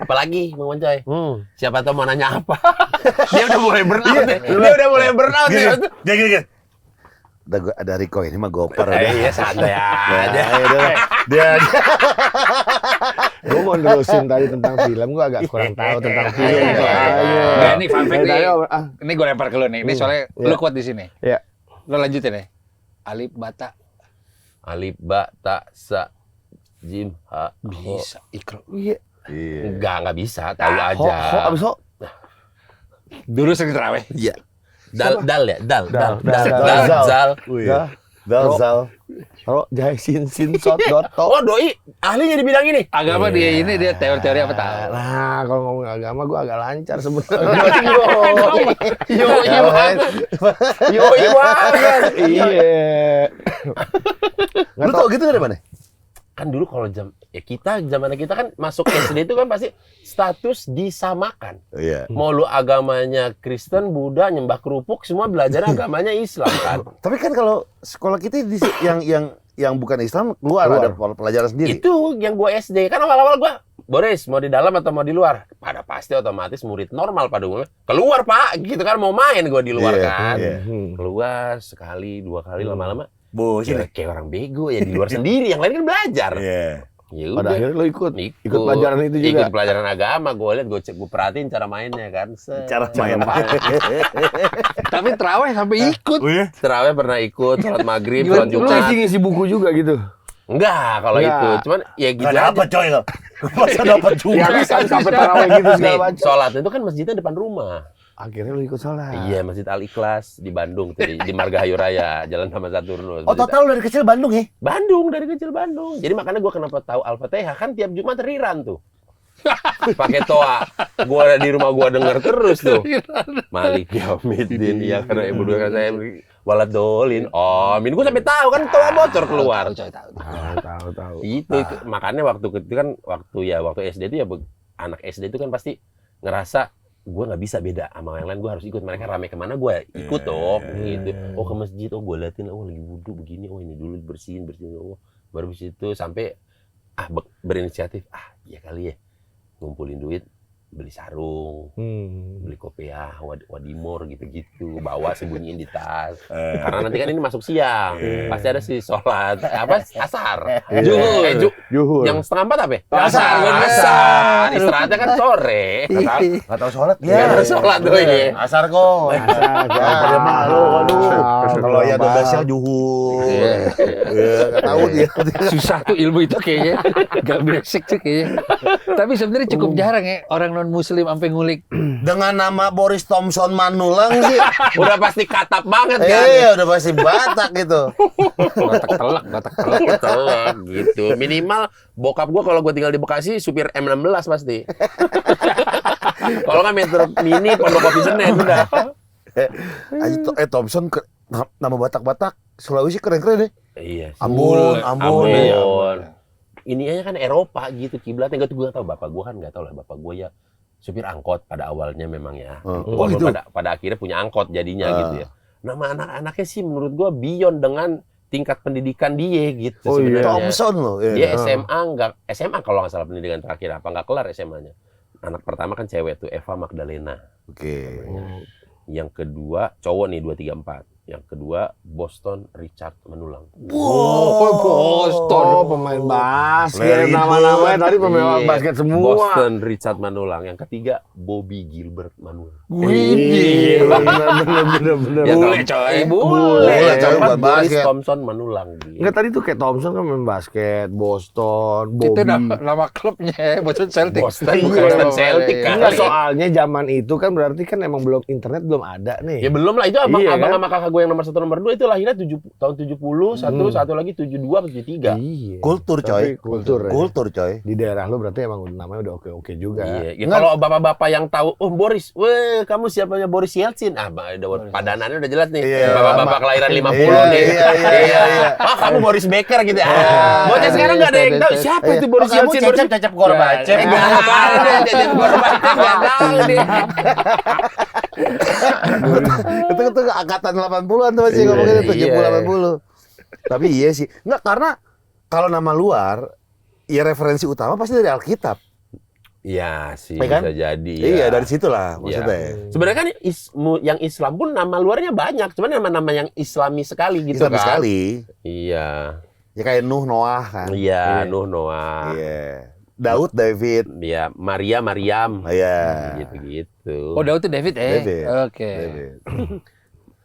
Apalagi Bang Wancoy? Siapa tahu mau nanya apa? Dia udah mulai burnout nih. Gini. Ada Riko ini mah goper. Iya santai aja. Dia Gue mau nerusin tadi tentang film, gue agak kurang tahu tentang film. Nah, ini fun fact nih. Ah. Ini gue lempar ke lu nih. Ini soalnya lu kuat di sini. Iya. Lu lanjutin ya. Alif Bata Alif ba ta sa jim ha ho. bisa ikro. Iya. Enggak bisa, tahu Ho, aja. abis ho. Dulu sering terawih. Iya. Dal ya, dal. Zal. Dalzal. Ro jai sin sot dot to. Oh, doi ahlinya di bidang ini. Agama dia ini dia teori-teori apa tahu. Nah, kalau ngomong agama gue agak lancar sebenarnya. Yo, Iya. Lu tau gitu dari mana? Kan dulu kalau zaman kita kan masuk SD itu kan pasti status disamakan. Iya. Mau lu agamanya Kristen, Buddha, nyembah kerupuk, semua belajar agamanya Islam kan. Tapi kan kalau sekolah kita yang bukan Islam keluar ada pelajaran sendiri. Itu yang gua SD. Kan awal-awal gua, Boris, mau di dalam atau mau di luar? Pada pasti otomatis murid normal pada umumnya. Keluar, Pak. Gitu kan mau main gua di luar kan. Iya. Keluar sekali, dua kali lama-lama. Kayak orang bego ya di luar sendiri, yang lain kan belajar. Iya. Ya Pada udah. akhirnya lo ikut pelajaran itu juga. Ikut pelajaran agama, gue lihat, gue perhatiin cara mainnya kan. Cara main. Tapi terawih sampai ikut. Oh iya? Terawih pernah ikut, sholat maghrib, Lu sholat Jumat. ngisi buku juga gitu. Enggak, kalau Enggak. itu. Cuman ya gitu Gak aja. dapat coy lo. Masa dapat juga. Ya kan sampai tarawih gitu Nih, segala macam. sholat itu kan masjidnya depan rumah. Akhirnya lu ikut sholat. Iya, Masjid Al-Ikhlas di Bandung, di Margahayu Raya, Jalan Taman Saturnus. Oh total dari kecil Bandung ya? Bandung, dari kecil Bandung. Jadi makanya gue kenapa tahu Al-Fatihah, kan tiap Jumat riran tuh. pakai toa. Gua ada di rumah gua denger terus tuh. Malik Yaumiddin ya karena ibu dua saya walad dolin. Oh, min gua sampai tahu kan toa bocor keluar. Tahu. Itu makanya waktu itu kan waktu SD itu ya anak SD itu kan pasti ngerasa gue nggak bisa beda sama yang lain, gue harus ikut mereka rame kemana gue ikut dong gitu. Oh ke masjid, oh gue liatin, oh lagi wudhu begini, oh ini dulu bersihin, oh baru situ sampai berinisiatif, ya kali ya ngumpulin duit beli sarung, beli kopiah, wadimor gitu-gitu, bawa sembunyiin di tas. Karena nanti kan ini masuk siang, pasti ada sih sholat asar, Zuhur. yang setengah 4 apa? Asar. Istirahatnya kan sore. Nggak tahu sholat. Ya, sholat tuh ini. Asar kok. Pada malu, waduh. Kalau ya 12 siang juhur. Iya, nggak tahu dia. Susah tuh ilmu itu kayaknya. Gak basic tuh kayaknya. Tapi sebenarnya cukup jarang ya orang non-muslim sampai ngulik. Dengan nama Boris Thompson Manulang sih. Udah pasti katap banget kan. Iya, udah pasti Batak gitu. Batak telak. Gitu. Minimal bokap gua kalau gua tinggal di Bekasi supir M16 pasti. Kalau nggak Metro Mini Pondok Kopi Senen udah. Thompson nama Batak-Batak Sulawesi keren-keren deh. Iya. Ambon. Ini aja kan Eropa gitu kiblatnya. Gue tahu bapak gue kan nggak tahu lah, bapak gue ya supir angkot pada awalnya memang ya. Gitu. Pada akhirnya punya angkot jadinya gitu ya. Nama anak-anaknya sih menurut gue beyond dengan tingkat pendidikan dia gitu sebenarnya. Thompson loh. Dia SMA kalau nggak salah pendidikan terakhir apa nggak kelar SMA-nya. Anak pertama kan cewek tuh Eva Magdalena. Oke. Yang kedua cowok nih 2, 3, 4. Yang kedua Boston Richard Manulang. Boston. Oh, pemain basket. Nama-namanya tadi pemain basket semua. Boston Richard Manulang. Yang ketiga Bobby Gilbert Manulang. Wih, bener. Ya, Bule coy. Bule, Yang coy, keempat buat Boris basket. Thompson Manulang. Enggak, tadi tuh kayak Thompson kan main basket, Boston, Itu Bobby. nama klubnya Boston Celtic. Boston Celtic kan. Enggak, soalnya zaman itu kan berarti kan emang belum internet belum ada nih. Ya belum lah, itu abang Iya, kan? sama kakak gue yang nomor 1 nomor 2 itu lahirnya tahun 70, satu lagi 72 atau 73. Iya. Kultur coy. Tapi kultur ya. Kultur coy. Di daerah lo berarti emang namanya udah oke-oke juga. Iya. Ya, kalau bapak-bapak yang tahu, oh Boris, weh kamu siapanya Boris Yeltsin? Udah padanannya udah jelas nih. Iya, Bapak-bapak kelahiran 50 nih. Iya. Kamu Boris Becker gitu. Bocah sekarang nggak ada yang tahu siapa itu Boris Yeltsin. Cecep Gorbacep. Nggak tahu deh, Cecep Gorbacep nggak tahu deh. Itu angkatan 80-an tuh masih ngomongin itu 70-80. Tapi iya sih. Enggak, karena kalau nama luar ya referensi utama pasti dari Alkitab. Iya sih, Ya kan? bisa jadi. Iya, Ya. dari situlah Iya. maksudnya. Sebenarnya kan yang Islam pun nama luarnya banyak, cuman nama-nama yang Islami sekali gitu Islam kan. sekali. Iya. Ya kayak Nuh, Noah kan. Iya, Nuh, Noah. Iya. Daud, David. Iya, Maria, Maryam. Iya. Gitu-gitu. Oh, Daud itu David David. Oke. David.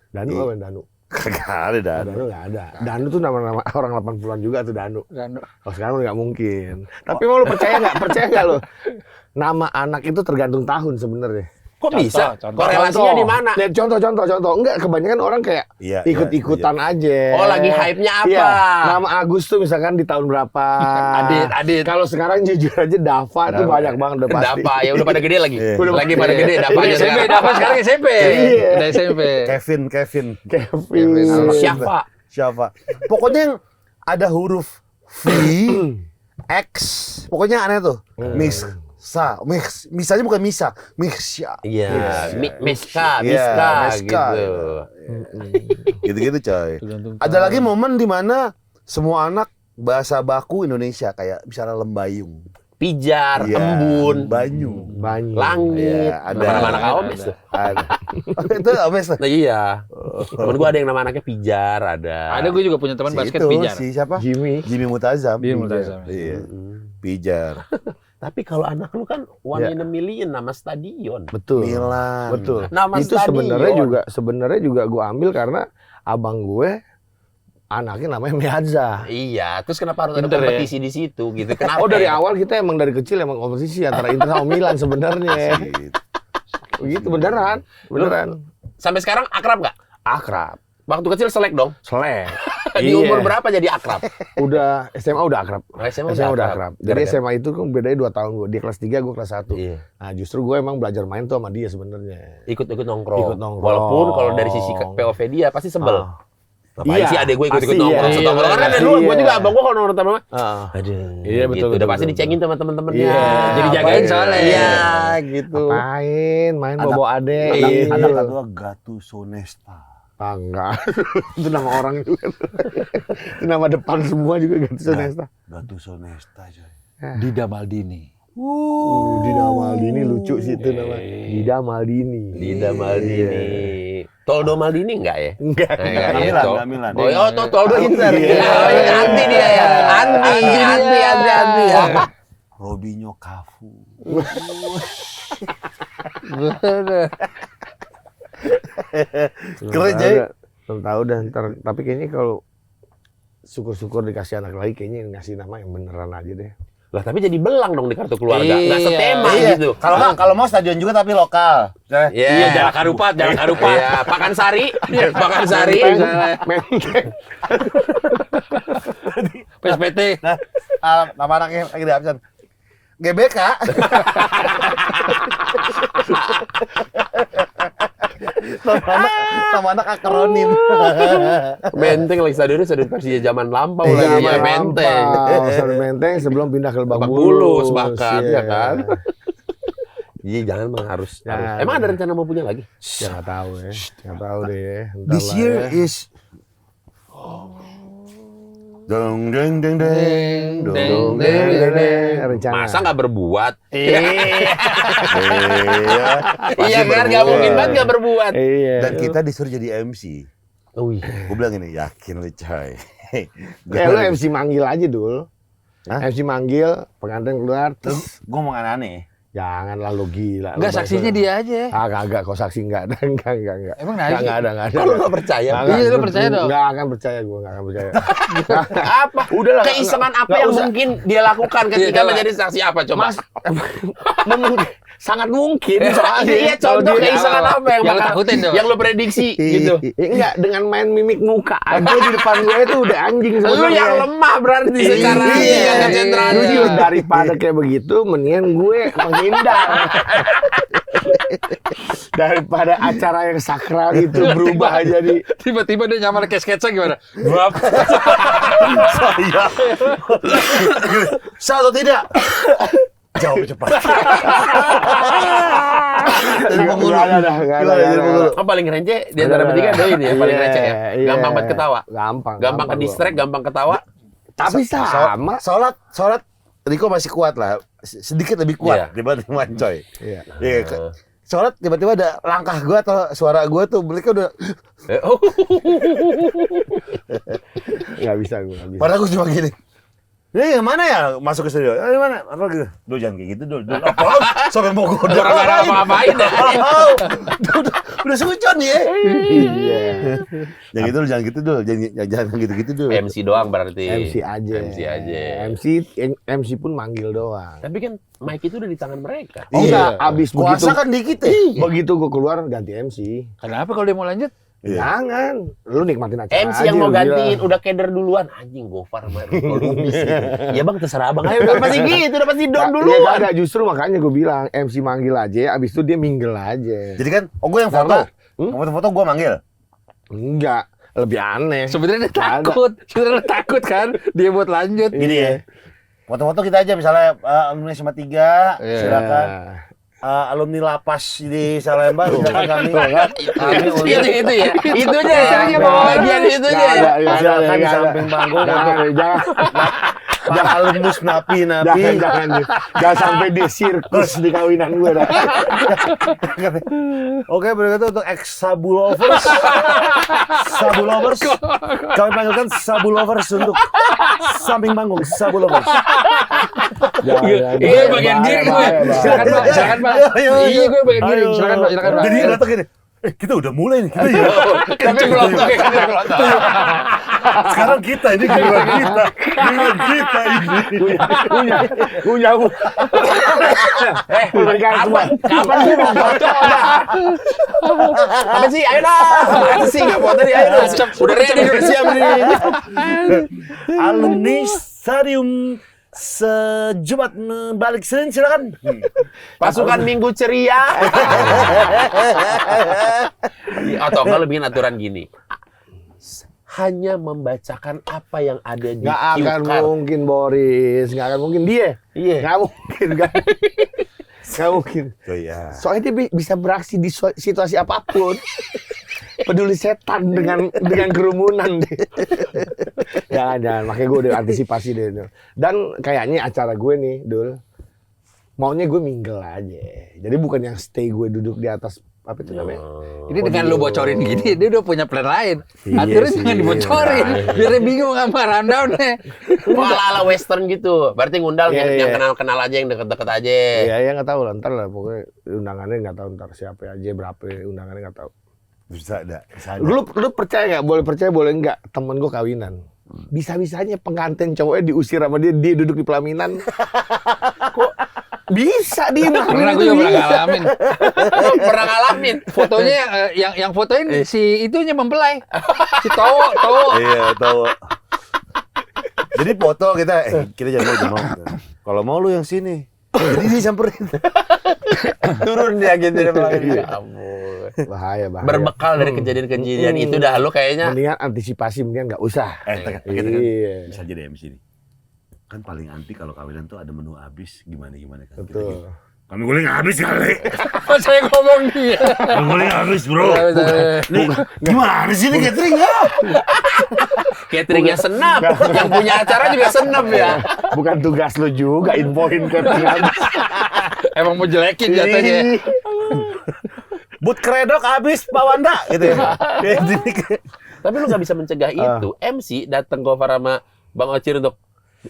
Danu apa Danu? Kagak ada dah. Danu nggak ada. Danu tuh nama-nama orang 80-an juga tuh Danu. Kalau sekarang udah nggak mungkin. Tapi mau lo percaya nggak lo? Nama anak itu tergantung tahun sebenarnya. Kok Contoh, bisa? contoh. Korelasinya di mana? Lihat contoh. Enggak, kebanyakan orang kayak Iya, ikut-ikutan aja. Oh, lagi hype-nya apa? Iya. Nama Agus tuh misalkan di tahun berapa? Adit. Kalau sekarang jujur aja Dava tuh banyak banget udah pasti. Dapa, ya udah pada gede lagi. Iya. Udah lagi pada gede Dapanya SMP, sekarang. Dava sekarang SMP. Iya. Udah SMP. Kevin. Kevin. Siapa? Pokoknya yang ada huruf V, X. Pokoknya aneh tuh. Misanya bukan Misa. Misya. Iya, Miska Miska, gitu. Gitu-gitu coy. Tergantung Ada lagi momen di mana semua anak bahasa baku Indonesia kayak misalnya lembayung, Pijar, Iya, embun, banyu, langit. Iya, ada. Nama-nama anak Omes tuh. ada. Itu Omes tuh. Nah, iya. Temen gue ada yang nama anaknya Pijar, ada. Ada, gue juga punya teman basket itu, pijar. si siapa? Jimmy. Jimmy Mutazam. Jimmy Mutazam. Iya. Pijar. Tapi kalau anak lu kan one in a million nama stadion. Betul. Milan. Betul. Nama Itu stadion. sebenarnya juga gue ambil karena abang gue anaknya namanya Meazza. Iya, terus kenapa harus ada Pinter ya? kompetisi di situ gitu? Kenapa? Oh, dari awal kita emang dari kecil emang kompetisi antara Inter sama Milan sebenarnya. Begitu beneran. Sampai sekarang akrab nggak? Akrab. Waktu kecil selek dong. Selek. Di umur berapa jadi akrab? Udah SMA udah akrab. SMA udah akrab. Jadi Gara-gara? SMA itu kan bedanya 2 tahun gue. Dia kelas 3, gue kelas 1. Iya. Nah, justru gue emang belajar main tuh sama dia sebenarnya. Ikut-ikut nongkrong. Ikut nongkrong. Walaupun kalau dari sisi POV dia pasti sebel. Ah. Ngapain Iya, sih adek gue ikut-ikut pasti, nongkrong? iya. Setongkrongan kan Iya, dari dulu gue iya. juga abang gue kalau nongkrong sama Aduh. Iya Iya, betul. betul, Udah betul, pasti betul. dicengin sama temen-temennya. Iya. Jadi jagain Ngapain soalnya. Iya gitu. Main bawa adek. Anak gitu. kedua Gatusonesta. Enggak. Itu nama orang juga. Itu nama depan semua juga Gatusonesta. Gatusonesta coy. Dida Maldini. Dida Maldini lucu sih itu nama. Dida Maldini. Dida Maldini. Toldo Maldini enggak ya? Enggak. Nggak Milan. Oh, oh Toldo Inter. Iya. Anti dia ya. Anti ya. Robinho Cafu. Keren, Jay. Belum tahu dah ntar. Tapi kayaknya kalau syukur-syukur dikasih anak lagi kayaknya ngasih nama yang beneran aja deh. Lah tapi jadi belang dong di kartu keluarga. Nggak Iya. setema Iya. gitu. Kalau mau stadion juga tapi lokal. Iya, Jalan Karupat. Iya, Pakansari. Pakansari. Menteng. PSPT. Nah, nama anaknya lagi di absen. GBK. Nama anak akronim. Menteng lagi stadion Persija zaman lampau Iya, lagi ya Menteng. Stadion Menteng sebelum pindah ke Lebak Lebak Bulus. Bulus bahkan Iya. ya kan. Iya jangan mah harus. Jangan. Emang ada rencana mau punya lagi? Ya nggak tahu ya. Nggak tahu deh. Entar This lah year ya. is dong deng deng deng dong deng deng deng. Rencana. Masa nggak berbuat? Iya. Iya kan nggak mungkin banget nggak berbuat. Iya. Dan kita disuruh jadi MC. Oh iya. Gue bilang ini yakin lu coy. Lu MC manggil aja dul. Hah? MC manggil, pengantin keluar, terus Gue mau aneh. janganlah lu gila. Enggak, saksinya dia aja. Kagak, kok saksi enggak ada, enggak. Emang nanya? Enggak ada. Kalau nggak percaya? Nggak, Iya, lu percaya dong. Enggak akan percaya gue, enggak akan percaya. Apa? Udahlah, Keisengan apa nggak yang usah. mungkin dia lakukan ketika Iya, menjadi saksi apa coba? Mas, sangat mungkin soalnya. Iya, Kalau contoh dia- keisengan apa yang Yang lu bakal- takutin dong. yang lu prediksi gitu. Enggak, dengan main mimik muka aja di depan gue itu udah anjing Lu sebenarnya. yang lemah berarti secara Iya, konsentrasi. jujur, daripada kayak begitu mendingan gue menghindar. Daripada acara yang sakral itu berubah jadi Tiba-tiba dia nyamar kayak sketsa gimana? Bap. Saya. Satu tidak. Jawab cepat. Jadi penghulu. Nggak ada. Oh, paling receh di antara bertiga ada ini ya, paling receh ya. Iya. Gampang banget ketawa. Gampang Gampang ke distract, gampang ketawa. Tapi sama. Sholat Riko masih kuat lah, sedikit lebih kuat Iya. dibanding Mancoy. Iya. Iya. Sholat tiba-tiba ada langkah gua atau suara gua tuh mereka udah. Oh. Nggak bisa gue, nggak bisa. Padahal gua cuma gini. Ini yang mana ya masuk ke studio? Yang mana? Apa gitu? Duh jangan kayak gitu dul. Apa? Sampai mau gua Orang nggak ada apa-apain ya. Udah sujon ya. Iya. Jangan gitu dul, jangan gitu dul, jangan gitu-gitu dul. MC doang berarti. MC aja. MC aja. MC pun manggil doang. Tapi kan mic itu udah di tangan mereka. Oh enggak, abis begitu. Kuasa kan dikit ya. Begitu gue keluar ganti MC. Kenapa kalau dia mau lanjut? Jangan, lu nikmatin acara MC yang aja, mau lu gantiin gila. udah keder duluan. Anjing Gofar sama Riko Lubis. Ya bang terserah abang. Ayo udah pasti gitu, udah pasti down Iya duluan. kagak, justru makanya gue bilang MC manggil aja, abis itu dia minggel aja. Jadi kan, gua yang foto. Kamu foto gua manggil. Enggak, lebih aneh. Sebenarnya dia Nggak ada. takut. Sebenarnya dia takut kan dia buat lanjut. Gini ya. Foto-foto kita aja misalnya alumni SMA 3, Iya. silakan. Alumni lapas di Salemba, silakan kami. Kami untuk Itu ya. Itunya ya. Bagian itunya ya. silakan di samping panggung untuk Pak alumnus napi-napi. Jangan sampai di sirkus di kawinan gue dah. Oke, berikutnya untuk ex-sabulovers. Sabulovers. Kami panggilkan sabulovers untuk samping panggung, sabulovers. Iya bagian giring gue. Silakan Pak, silakan Pak. Iya gue bagian giring. Silakan Pak, silakan Pak. Jadi datang gini. Kita udah mulai nih. Kita ya. Tapi belum tahu kan belum tahu. Sekarang kita ini giliran kita ini. Punya. Kapan sih mau foto? Apa sih? Ayo dah. Apa sih nggak foto nih? Ayo dah. Udah ready, udah siap nih. Alumni Stadium Sejumat balik Senin silakan. Pasukan Minggu ceria. Atau enggak lebih aturan gini. Hanya membacakan apa yang ada di Nggak cue akan card. mungkin Boris, nggak akan mungkin dia. Iya. Nggak mungkin, nggak mungkin. Oh iya. Soalnya dia bisa beraksi di situasi apapun. Peduli setan dengan kerumunan deh. Jangan. Makanya gue udah antisipasi deh. Dul. Dan kayaknya acara gue nih, Dul, maunya gue mingle aja. Jadi bukan yang stay gue duduk di atas apa itu namanya? Ini dengan lu bocorin gini, dia udah punya plan lain. Iya Aturan sih. jangan dibocorin, biar dia bingung sama rundown-nya. Ala-ala western gitu. Berarti ngundang Iya, yang iya. kenal-kenal aja, yang deket-deket aja. Iya, ya nggak tahu lah. Ntar lah pokoknya undangannya nggak tahu ntar siapa aja berapa undangannya nggak tahu. Bisa ada. Lu percaya nggak? Boleh percaya boleh nggak? Temen gue kawinan. Bisa-bisanya pengantin cowoknya diusir sama dia duduk di pelaminan. Kok bisa dia Pernah gue itu juga pernah bisa. ngalamin. Pernah ngalamin. Fotonya yang fotoin si itunya mempelai. Si Towo. Iya, tahu. Jadi foto kita jangan mau. Kalau mau lu yang sini. Jadi dia samperin. Turun dia gitu dia bilang. Iya. Ya ampun. Bahaya. Berbekal dari kejadian-kejadian itu dah lu kayaknya. Mendingan antisipasi, mendingan nggak usah. Iya. Bisa jadi MC nih. Kan paling anti kalau kawinan tuh ada menu habis gimana kan. Betul. Kami guling habis kali. Pas saya ngomong dia. Kami guling habis, Bro. Nih, gimana sih ini catering ya? Cateringnya senap. Yang punya acara juga senap ya. Bukan tugas lu juga infoin ke habis. Emang mau jelekin jatuhnya. But kredok habis Pak Wanda gitu ya. Tapi lu nggak bisa mencegah itu. MC datang cover sama Bang Ocir untuk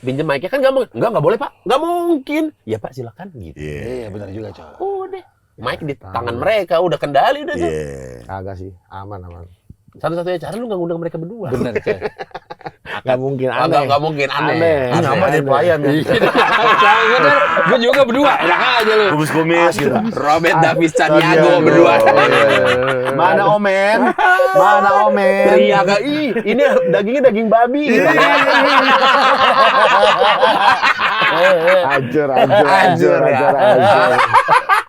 pinjem mic-nya kan nggak mungkin. Nggak boleh Pak. Nggak mungkin. Ya Pak silakan gitu. Iya, benar juga, Cok. Udah. Mic di tangan mereka udah kendali udah tuh. Kagak sih, aman. Satu-satunya cara lu nggak ngundang mereka berdua. Benar, Cok. Nggak mungkin aneh. Nggak mungkin aneh. Ini nyaman jadi pelayan ya. Gue juga berdua, enak aja lu. Kumis gitu. Robert Davis Santiago berdua. Mana Omen? Teriak gak, ini dagingnya daging babi. Hancur.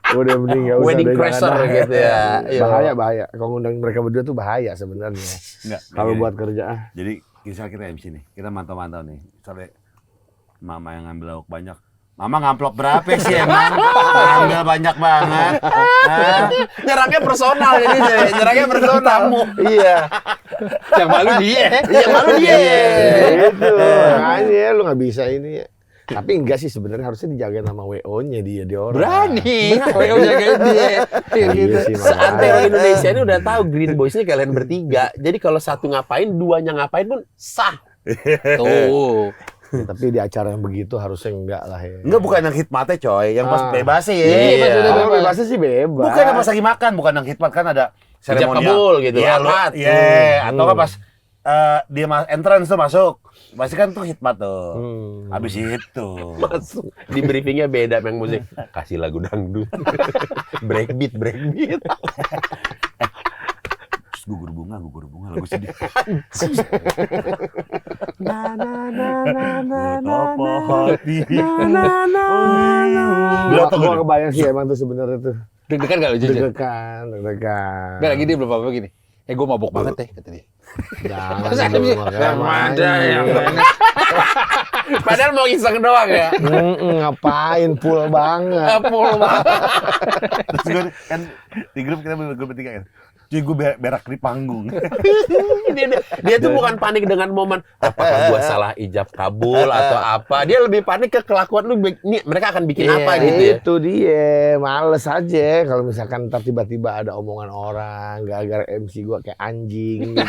Udah mending ya. Wedding crasher gitu ya. Iya. Bahaya. Kalau ngundang mereka berdua tuh bahaya sebenarnya. Enggak. Kalau buat kerja. Jadi kita MC nih. Kita mantau-mantau nih. Misalnya Mama yang ngambil lauk banyak. Mama ngamplop berapa sih emang? Ngambil banyak banget. Nyerangnya personal jadi nyerangnya personal. Iya. Yang malu dia. Iya malu dia. Gitu. Makanya lu nggak bisa ini. Tapi enggak sih sebenarnya harusnya dijagain sama WO-nya dia orang. Berani. Oh, jagain dia. Iya sih, Seantero makanya. Indonesia ini udah tahu Green Boys ini kalian bertiga. Jadi kalau satu ngapain, duanya ngapain pun sah. Tuh. Ya, tapi di acara yang begitu harusnya enggak lah ya. Enggak, bukan yang hitmatnya coy, yang pas bebas sih ya. Kalau bebasnya sih bebas. Bukan yang pas lagi makan, bukan yang hitmat kan ada seremonial. kabul gitu, Iya, akad. atau kan pas dia entrance tuh masuk. Pasti kan tuh hitmat tuh. Habis itu. Masuk. Di briefingnya beda yang musik. Kasih lagu dangdut. breakbeat. Terus gugur bunga lagu sedih. Betapa hati. Gua kebayang sih emang tuh sebenarnya tuh. Deg-degan gak lu jujur? Deg-degan. Gak lagi dia belum apa-apa gini. Gue mabok banget deh, kata dia. Jangan Terus dulu, yang makanya. ada yang Padahal mau iseng doang ya. Ngapain full banget. Terus gue kan di grup kita bertiga kan. Cuy, gue berak di panggung. dia tuh bukan panik dengan momen apakah gua salah ijab kabul atau apa. Dia lebih panik ke kelakuan lu. Nih, mereka akan bikin apa gitu ya. Itu dia, males aja kalau misalkan ntar tiba-tiba ada omongan orang gara-gara MC gua kayak anjing gitu.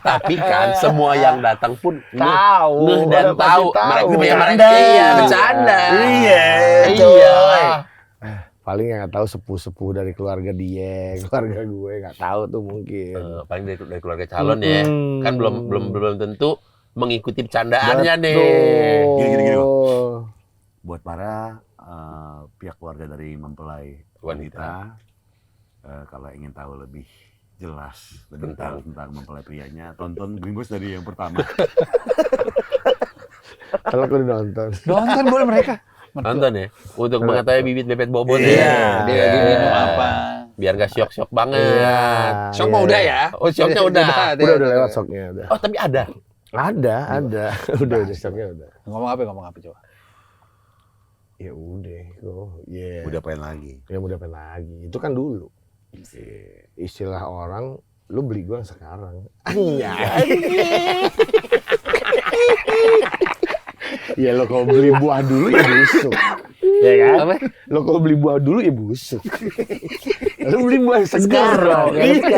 Tapi kan semua yang datang pun Tahu, ngeh dan udah pasti tahu. tahu. Mereka Bercanda. iya bercanda. Iya, Iya. Paling yang nggak tahu sepuh-sepuh dari keluarga dia, keluarga gue nggak tahu tuh mungkin. Paling dari keluarga calon ya. Kan belum tentu mengikuti bercandaannya nih. Gini. Buat para pihak keluarga dari mempelai wanita, kalau ingin tahu lebih jelas tentang mempelai prianya, tonton Grimbos dari yang pertama. Kalau aku udah nonton. Nonton boleh mereka. Nonton ya, untuk mengetahui bibit bebet bobot Dia ya. lagi minum apa? Biar gak syok-syok banget. Syok mah udah ya. Oh, syoknya udah. Udah lewat shocknya udah. Oh, tapi ada. Ada. udah shocknya udah. Ngomong apa coba? Ya udah, Udah pengen lagi. Ya udah pengen lagi. Itu kan dulu. Istilah orang, lu beli gua yang sekarang. Iya. Ya lo kalau beli buah dulu ya busuk. Ya kan? Apa? Lo kalau beli buah dulu ya busuk. Lo beli buah yang segar dong. Gitu.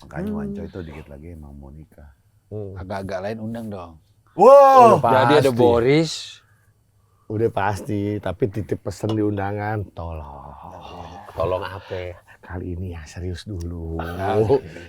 Makanya Wanco itu dikit lagi emang mau nikah. Agak-agak lain undang dong. Wow. Jadi ada Boris. Udah pasti, tapi titip pesen di undangan, Tolong apa? kali ini ya serius dulu.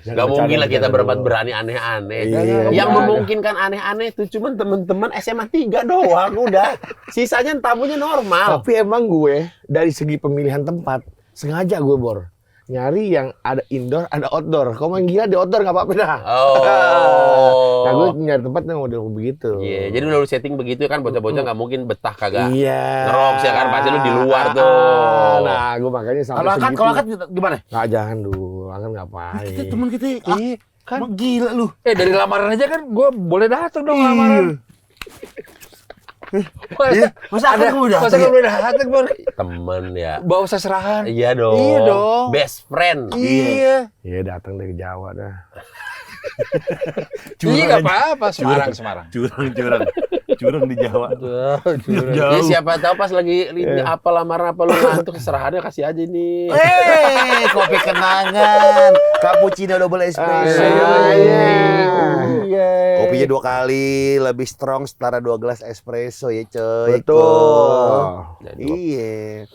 Gak mungkin lah kita berempat berani aneh-aneh. Iya, Yang iya. memungkinkan aneh-aneh itu cuman teman-teman SMA 3 doang udah. Sisanya tamunya normal. Tapi emang gue dari segi pemilihan tempat sengaja gue nyari yang ada indoor, ada outdoor. Kalau main gila di outdoor nggak apa-apa dah. Oh. Nah gue nyari tempat yang model begitu. Iya, jadi udah lu setting begitu kan bocah-bocah nggak mungkin betah kagak. Iya. Ngeroks ya kan, pasti lu di luar tuh. Nah, gue makanya sampai segitu. Kalau akad gimana? Nggak, jangan dulu, akan ngapain? Kita teman kita. Iya, kan. Gila lu. Dari lamaran aja kan gue boleh datang dong lamaran. Masa akad kamu Masa datang? gue boleh datang, Bor? Temen ya. Bawa seserahan. Iya dong. Iya dong. Best friend. Iya. Iya, datang dari Jawa dah. Iya nggak apa-apa. Semarang. Curang di Jawa. Ya, siapa tahu pas lagi apa lamaran apa lu ngantuk seserahannya kasih aja nih. Kopi kenangan, cappuccino double espresso. Iya. Kopinya 2 kali, lebih strong setara 2 gelas espresso ya coy. Betul. Iya.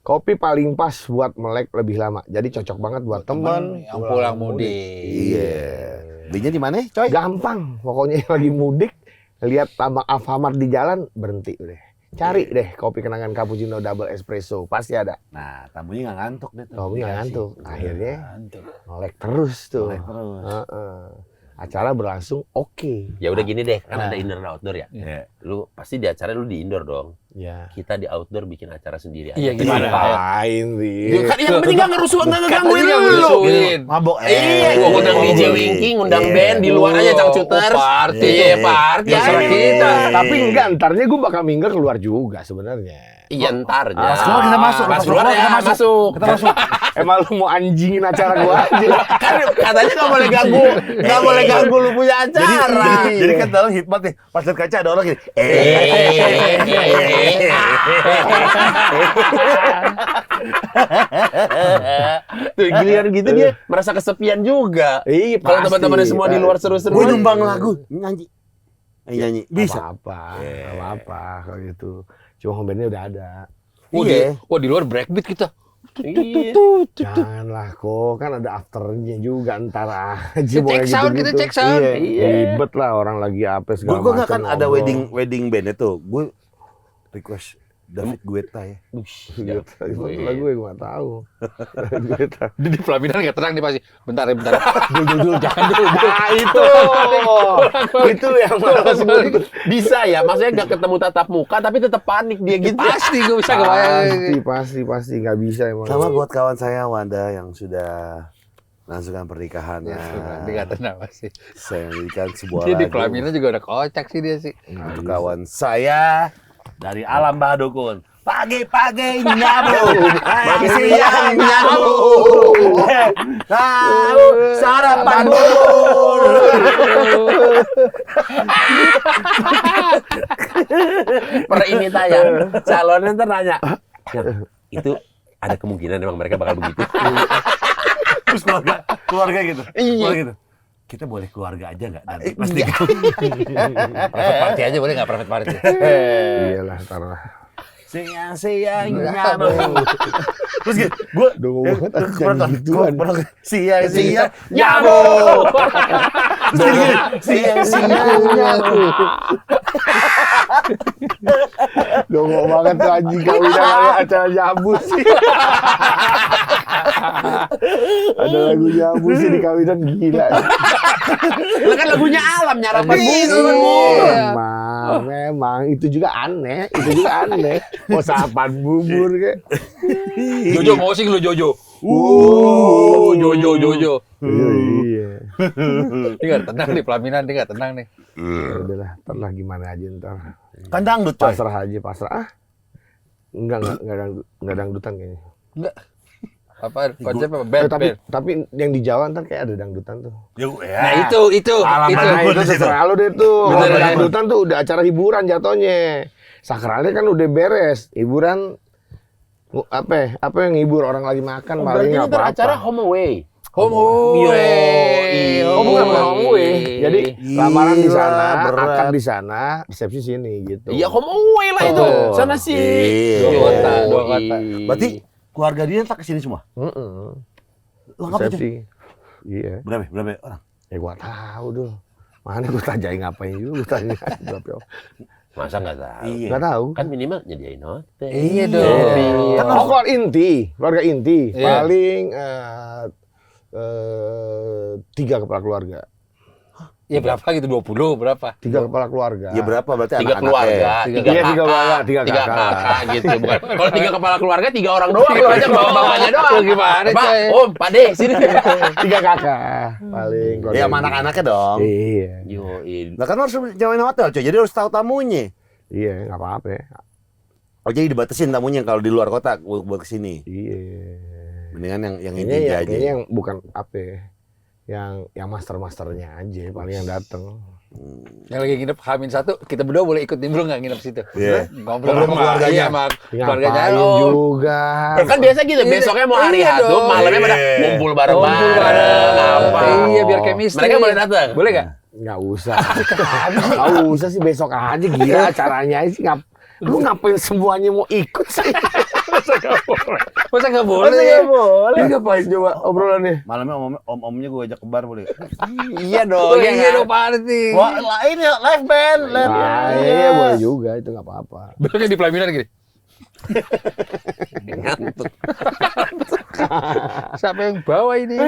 Kopi paling pas buat melek lebih lama. Jadi cocok banget buat teman Yang pulang mudik. Iya. Belinya di mana, coy? Gampang. Pokoknya lagi mudik, lihat tambak Alfamart di jalan, berhenti deh. Cari deh kopi kenangan cappuccino double espresso, pasti ada. Nah, tamunya nggak ngantuk deh. tuh. Kopi nggak ngantuk. Akhirnya Mantap. melek terus tuh. Melek terus. Heeh. Acara berlangsung oke. Ya udah gini deh, kan ada indoor dan outdoor ya. Iya. Lu pasti di acara lu di indoor dong. Ya. Kita di outdoor bikin acara sendiri aja. Iya, gimana? Ngapain sih? Kan yang penting gak ngerusuh, gak ngegangguin Katanya lu. ngerusuhin. Mabok. Iya, gua undang DJ Winking, undang Iya. band di luar aja cangcuter. Party. Iya, party. Terserah kita. Tapi enggak, ntarnya gue bakal minggat keluar juga sebenarnya. Iya, entarnya. Pas keluar kita masuk. Pas keluar ya masuk. Kita masuk. Emang lu mau anjingin acara gua aja? Kan katanya gak boleh ganggu. Gak boleh ganggu lu punya acara. Jadi kan dalam hikmat nih, pas lihat kaca ada orang gini. Tuh giliran gitu dia merasa kesepian juga. Iya, Kalau pasti. teman-temannya semua di luar seru-seru. Gue nyumbang lagu, nyanyi. Nyanyi. Bisa. Apa-apa kalau gitu. Cuma home bandnya udah ada. Iya. Wah di luar breakbeat kita. Iya. Janganlah kok, kan ada afternya juga ntar aja. Kita mau check kayak sound, gitu-gitu. kita check sound. Iya. Ribet lah orang lagi apa segala Gue nggak macam. kan ada ngobrol. wedding band itu. Gue request David Guetta ya. Gitu. Itu lagu gue nggak tahu. Gue tahu. Di pelaminan nggak tenang nih pasti. Bentar. Dul, jangan dul. Nah itu yang malas gue. Bisa ya, maksudnya gak ketemu tatap muka tapi tetap panik dia gitu. Pasti gue bisa kebayang. Pasti nggak bisa emang. Sama buat kawan saya Wanda yang sudah melangsungkan pernikahannya. Dia nggak tenang pasti. Saya menjadikan sebuah Dia di lagu pelaminan juga udah kocak sih dia sih. untuk kawan saya dari Alam Bahadukun. Pagi-pagi nyabu, siang nyabu, tahu sarapan bubur. Per ini tayang, calonnya ntar nanya, itu ada kemungkinan emang mereka bakal begitu. Terus keluarga gitu. Iya. Keluarga gitu. kita boleh keluarga aja nggak? Pasti private party aja boleh nggak private party? Iyalah, ntar lah. Siang-siangnya bro. Terus gitu, gue gituan. siang-siang Nyamuk. siang-siangnya bro. Dongok banget tuh anjing kawinan kayak acara nyabu sih. Ada lagu nyabu sih di kawinan gila. Lah kan lagunya alam nyarapan Memang itu juga aneh, Mau sarapan bubur kayak. Jojo mau sing lu Jojo. Jojo. Iya. Dia nggak tenang nih pelaminan, dia nggak tenang nih. Ya udahlah, ntar lah gimana aja ntar. Kan dangdut coy. Pasrah aja, pasrah. Enggak dangdutan kayaknya. Enggak. Apa konsepnya band? Tapi yang di Jawa ntar kayak ada dangdutan tuh. Nah itu. Nah, itu terserah lu deh tuh. Bener, Kalau bener. dangdutan tuh udah acara hiburan jatuhnya. Sakralnya kan udah beres. Hiburan apa yang ngibur orang lagi makan paling Berarti ini apa-apa. acara home away. Home away. Oh bukan home away. Jadi lamaran di sana, berat. akad di sana, resepsi sini gitu. Iya home away lah itu. Oh. Sana sih. Iya. Dua kota. Berarti keluarga dia tak kesini semua? Lengkap aja. Resepsi. Iya. Berapa orang? Ya gua tahu tuh. Mana gua tanyain ngapain juga gua tanya berapa orang. Masa nggak tahu? Iya. Enggak tahu. Kan minimal nyediain hotel. Iya dong. Kan keluarga inti. Iya. Paling 3 kepala keluarga. Ya berapa gitu 20 berapa? 3 kepala keluarga. Ya berapa berarti 3 anak-anaknya? keluarga, Iya, tiga keluarga, tiga tiga kakak. kakak gitu. Bukan. Kalau 3 kepala keluarga 3 orang doang, lu aja bawa bapaknya doang. Gimana, Pak, coy? Om, Pak De, sini. 3 kakak paling. keluarga Ya sama inti. anak-anaknya dong. Iya. Yoin. Nah kan harus nyawain hotel coy, jadi harus tahu tamunya. Iya, nggak apa-apa ya. Oh jadi dibatasin tamunya kalau di luar kota buat kesini. Iya. Mendingan yang Kayaknya inti aja. kayaknya yang bukan apa ya. Yang masternya aja paling yang dateng. Yang lagi nginep H-1, kita berdua boleh ikut nimbrung nggak nginep situ? Iya. Ngobrol sama keluarganya. iya, sama keluarganya. Ngapain Oh, juga. Kan biasa gitu, besoknya mau hari Iya H tuh, dong. malamnya pada Iya. ngumpul bareng-bareng. Ngumpul bareng. Apa? Iya, biar chemistry. Mereka boleh datang. Boleh nggak? Nggak usah. Nggak usah sih besok aja gila acaranya sih lu ngapain semuanya mau ikut sih? Masa nggak boleh? boleh. Ini ngapain coba obrolannya? Malamnya om-omnya gue ajak ke bar boleh. Iya Oh dong, ya iya kan? dong party. Wah, lain ya live band. Nah, iya boleh juga itu nggak apa-apa. Besoknya di pelaminan gini. Ngantuk. Siapa yang bawa ini?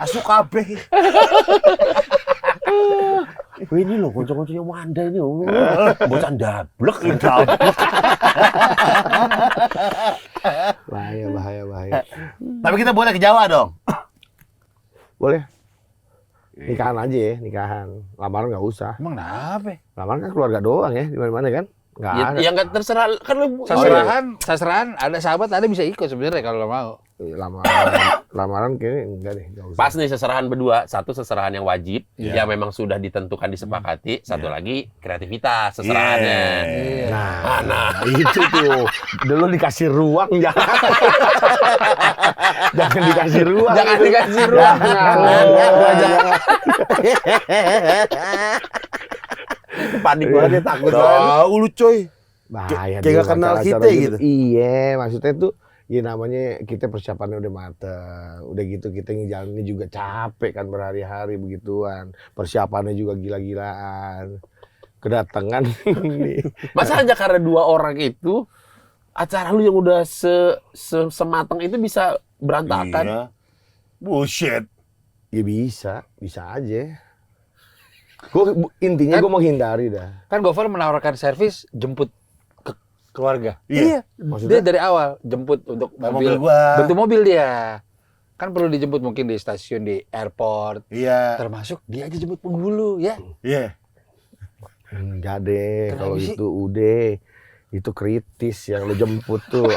Asu kabeh. Wih, ini loh kocok-kocoknya Wanda ini. Bocah dablek. Bahaya. Tapi kita boleh ke Jawa dong. Boleh. Nikahan aja ya, nikahan. Lamaran nggak usah. Emang kenapa? Lamaran kan keluarga doang ya, di mana-mana kan? Nggak Ya, ada. yang nggak terserah kan lu. Sasrahan, ada sahabat ada bisa ikut sebenarnya kalau lo mau. Lamaran kayaknya enggak deh, nggak usah. Pas nih seserahan berdua, satu seserahan yang wajib, yang memang sudah ditentukan disepakati, satu lagi kreativitas seserahannya. Nah, itu tuh. Dulu dikasih ruang jangan dikasih ruang. Jangan itu. dikasih ruang. Jangan. Panik banget ya, takut banget. Tahu lu coy. Bahaya Kayak nggak dulu kenal acara-acara kita gitu. Iya, maksudnya tuh ya namanya kita persiapannya udah mateng. Udah gitu kita ngejalaninnya juga capek kan berhari-hari begituan. Persiapannya juga gila-gilaan. Kedatangan Masa hanya karena 2 orang itu acara lu yang udah semateng itu bisa berantakan. Iya. Bullshit. ya bisa aja. Intinya gue menghindari dah. Kan Gofar menawarkan servis jemput ke keluarga. Iya. Maksudnya? Dia dari awal jemput untuk Mobil mobil, gua. bentuk mobil dia. Kan perlu dijemput mungkin di stasiun, di airport. Iya. Termasuk dia aja jemput penghulu ya. Iya. Enggak deh, Kenapa kalau sih? itu udah itu kritis yang lo jemput tuh,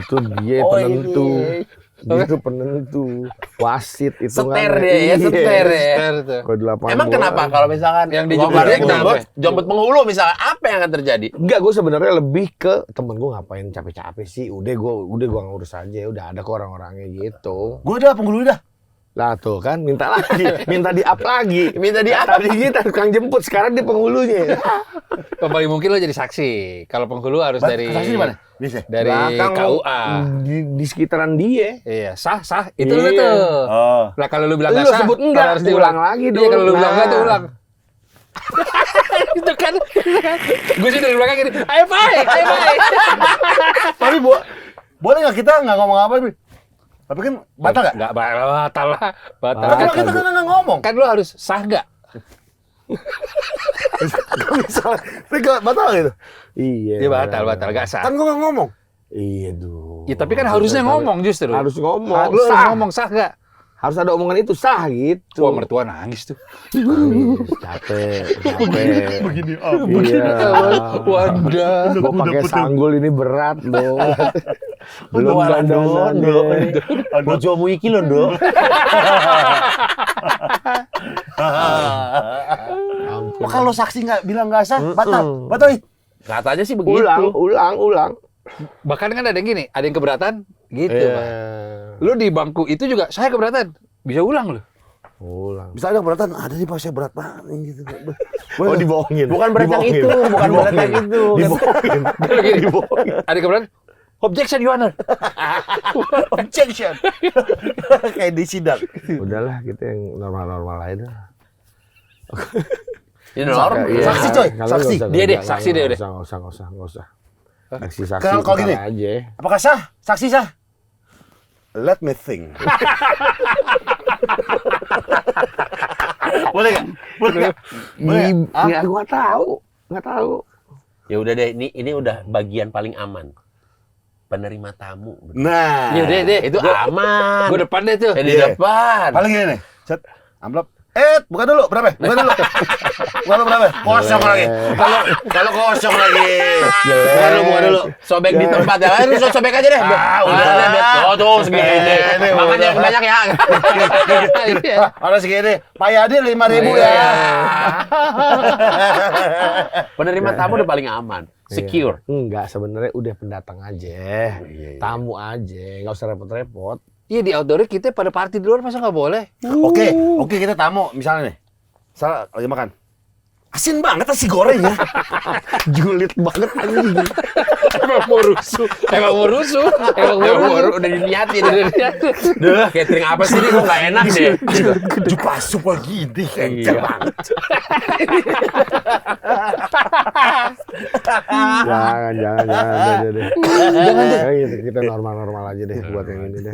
itu dia Oh, penentu. ini. Dia tuh penentu. Wasit itu Seter dia ya, seter ya. Fair tuh. Kalau di lapangan Emang bola. kenapa kalau misalkan Yang dijemput dijemput kenapa? jemput penghulu misalkan apa yang akan terjadi? Enggak, gue sebenarnya lebih ke temen gue ngapain capek-capek sih. Udah gue ngurus aja, udah ada kok orang-orangnya gitu. Gue udah penghulu dah. Lah tuh kan minta lagi, minta di-up lagi. Minta di-up. Tadi kita tukang jemput, sekarang dia penghulunya. Paling mungkin lo jadi saksi. Kalau penghulu harus dari Saksi di mana? Bisa. dari Belakang KUA. Di sekitaran dia. Iya, sah. Itu Iya. lu tuh. Oh. Lah kalau lu bilang Lu nggak sah, sebut enggak, harus ulang lagi Iya, dong. kalau lu bilang Nah. enggak tuh ulang. Itu kan. Gue sih dari belakang gini. Ayo, Pak. Tapi boleh nggak kita nggak ngomong apa nih? Tapi kan batal nggak? Enggak batal lah. Batal. Tapi kita kan nggak ngomong. Kan lu harus sah enggak? Kalau misalnya, tapi nggak batal gitu. Iya. Dia batal, enggak sah. Kan gua nggak ngomong. Iya, duh. Ya tapi kan harusnya ngomong justru. Harus ngomong. Lu harus Sah. ngomong sah enggak? Harus ada omongan itu sah gitu. Wah, mertua nangis tuh. Capek. Begini, Iya. Wadah. Gua pakai sanggul ini berat, dong. Belum dandanan. Bojomu iki lho, Nduk. Oh, kalau saksi nggak bilang nggak sah, batal. Batal. Katanya sih begitu. Ulang. Bahkan kan ada yang gini, ada yang keberatan gitu, Pak. Lu di bangku itu juga saya keberatan. Bisa ulang lu. Ulang. Misalnya keberatan, ada nih Pak, saya berat banget nih, gitu. Oh, dibohongin. Bukan berat yang itu, bukan berat yang itu. Dibohongin. Dia gini, ada yang keberatan. Objection, Your Honor. Objection. Kayak di sidang. Udahlah, kita yang normal-normal aja dah. Ini normal. Iya, Saksi, coy, kalau saksi. nggak usah, Dia deh, nggak saksi deh, udah. Nggak usah. Saksi Kalau gini, ntar aja. apakah sah? Saksi sah? Let me think. Boleh nggak? Boleh nggak? Boleh nggak? Ya, gua nggak tahu. Ya udah deh, ini udah bagian paling aman. Penerima tamu. Nah, Iya, deh. Itu aman. Gue depan deh tuh. Di Iya. depan. paling gini nih. Set, amplop. Buka dulu, berapa? Buka dulu. Buka dulu berapa? Kosong lagi. Kalau kosong lagi. Buka dulu. Sobek di tempat ya. Lu sobek aja deh. udah. deh, Bet. Oh, tuh segini. Makan yang banyak ya. Orang segini. Pak Yadi 5.000 ya. Penerima tamu udah paling aman. Secure. Enggak, sebenarnya udah pendatang aja. Tamu aja, nggak usah repot-repot. Iya, di outdoor kita pada party di luar masa nggak boleh? Oke, kita tamu misalnya nih. Salah lagi makan. Asin banget nasi goreng ya. Julid banget anjing. Emang mau rusuh. Emang baru udah diniatin. Duh, catering apa sih ini kok nggak enak deh. Dipasup lagi gini. Kenceng banget. Jangan deh. Jangan gitu, kita normal-normal aja deh buat yang ini deh.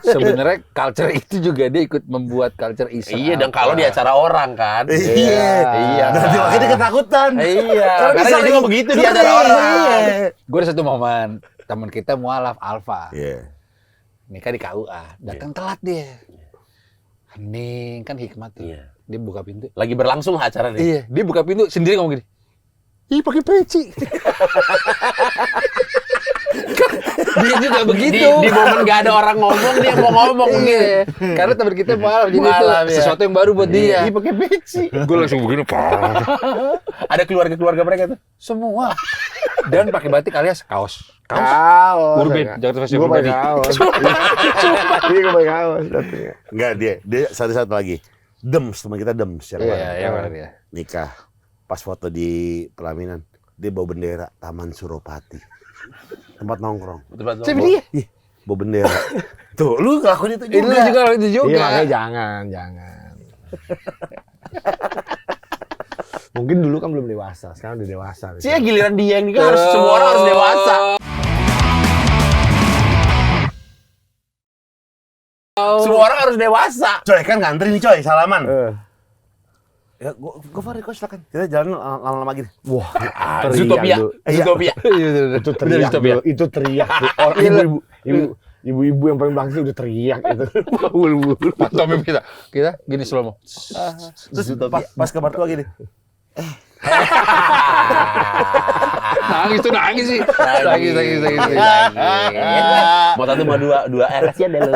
Sebenarnya culture itu juga dia ikut membuat culture iseng. Iya, dan kalau di acara orang kan. Iya. Nanti makanya dia ketakutan. Iya. Karena bisa dia ngomong begitu di acara orang. Gue ada satu momen, teman kita mualaf Alfa. Iya. Nikah di KUA, datang telat dia. Hening, kan hikmat tuh. Iya. Dia buka pintu. Lagi berlangsung acara nih. Iya, dia buka pintu sendiri ngomong gini. Ih, pakai peci. Dia juga begitu. Di momen gak ada orang ngomong, dia mau ngomong gitu. Iya. Karena teman kita mualaf, jadi itu Mualaf, ya. sesuatu yang baru buat dia. Ih, pakai peci. Gue langsung begini, Pak. Ada keluarga-keluarga mereka tuh. Semua. Dan pakai batik alias kaos. Kaos. Urban, Jakarta Fashion Gue pakai Urban. kaos. Iya, gue pakai kaos. Enggak, dia satu lagi. Dems, teman kita Dems. Iya, benar ya. Nikah. Pas foto di pelaminan, dia bawa bendera Taman Suropati. Tempat nongkrong. Siapa dia? Bawa bendera. Tuh, lu ngelakuin itu Itu juga. juga. Iya, makanya jangan. Mungkin dulu kan belum dewasa, sekarang udah dewasa. Sih giliran dia yang nikah harus semua orang harus dewasa. Semua orang harus dewasa. Coy, kan ngantri nih coy, salaman. Ya, gua Fahri, kok silakan. Kita jalan lama-lama gini. Wah, Zootopia. Zootopia. Itu teriak dulu. Itu teriak. Ibu-ibu yang paling belakang udah teriak itu. Tommy kita gini slow mo. Terus pas kabar tua gini. Nangis sih. Nangis. Mau satu mau dua. Kasihan deh lu.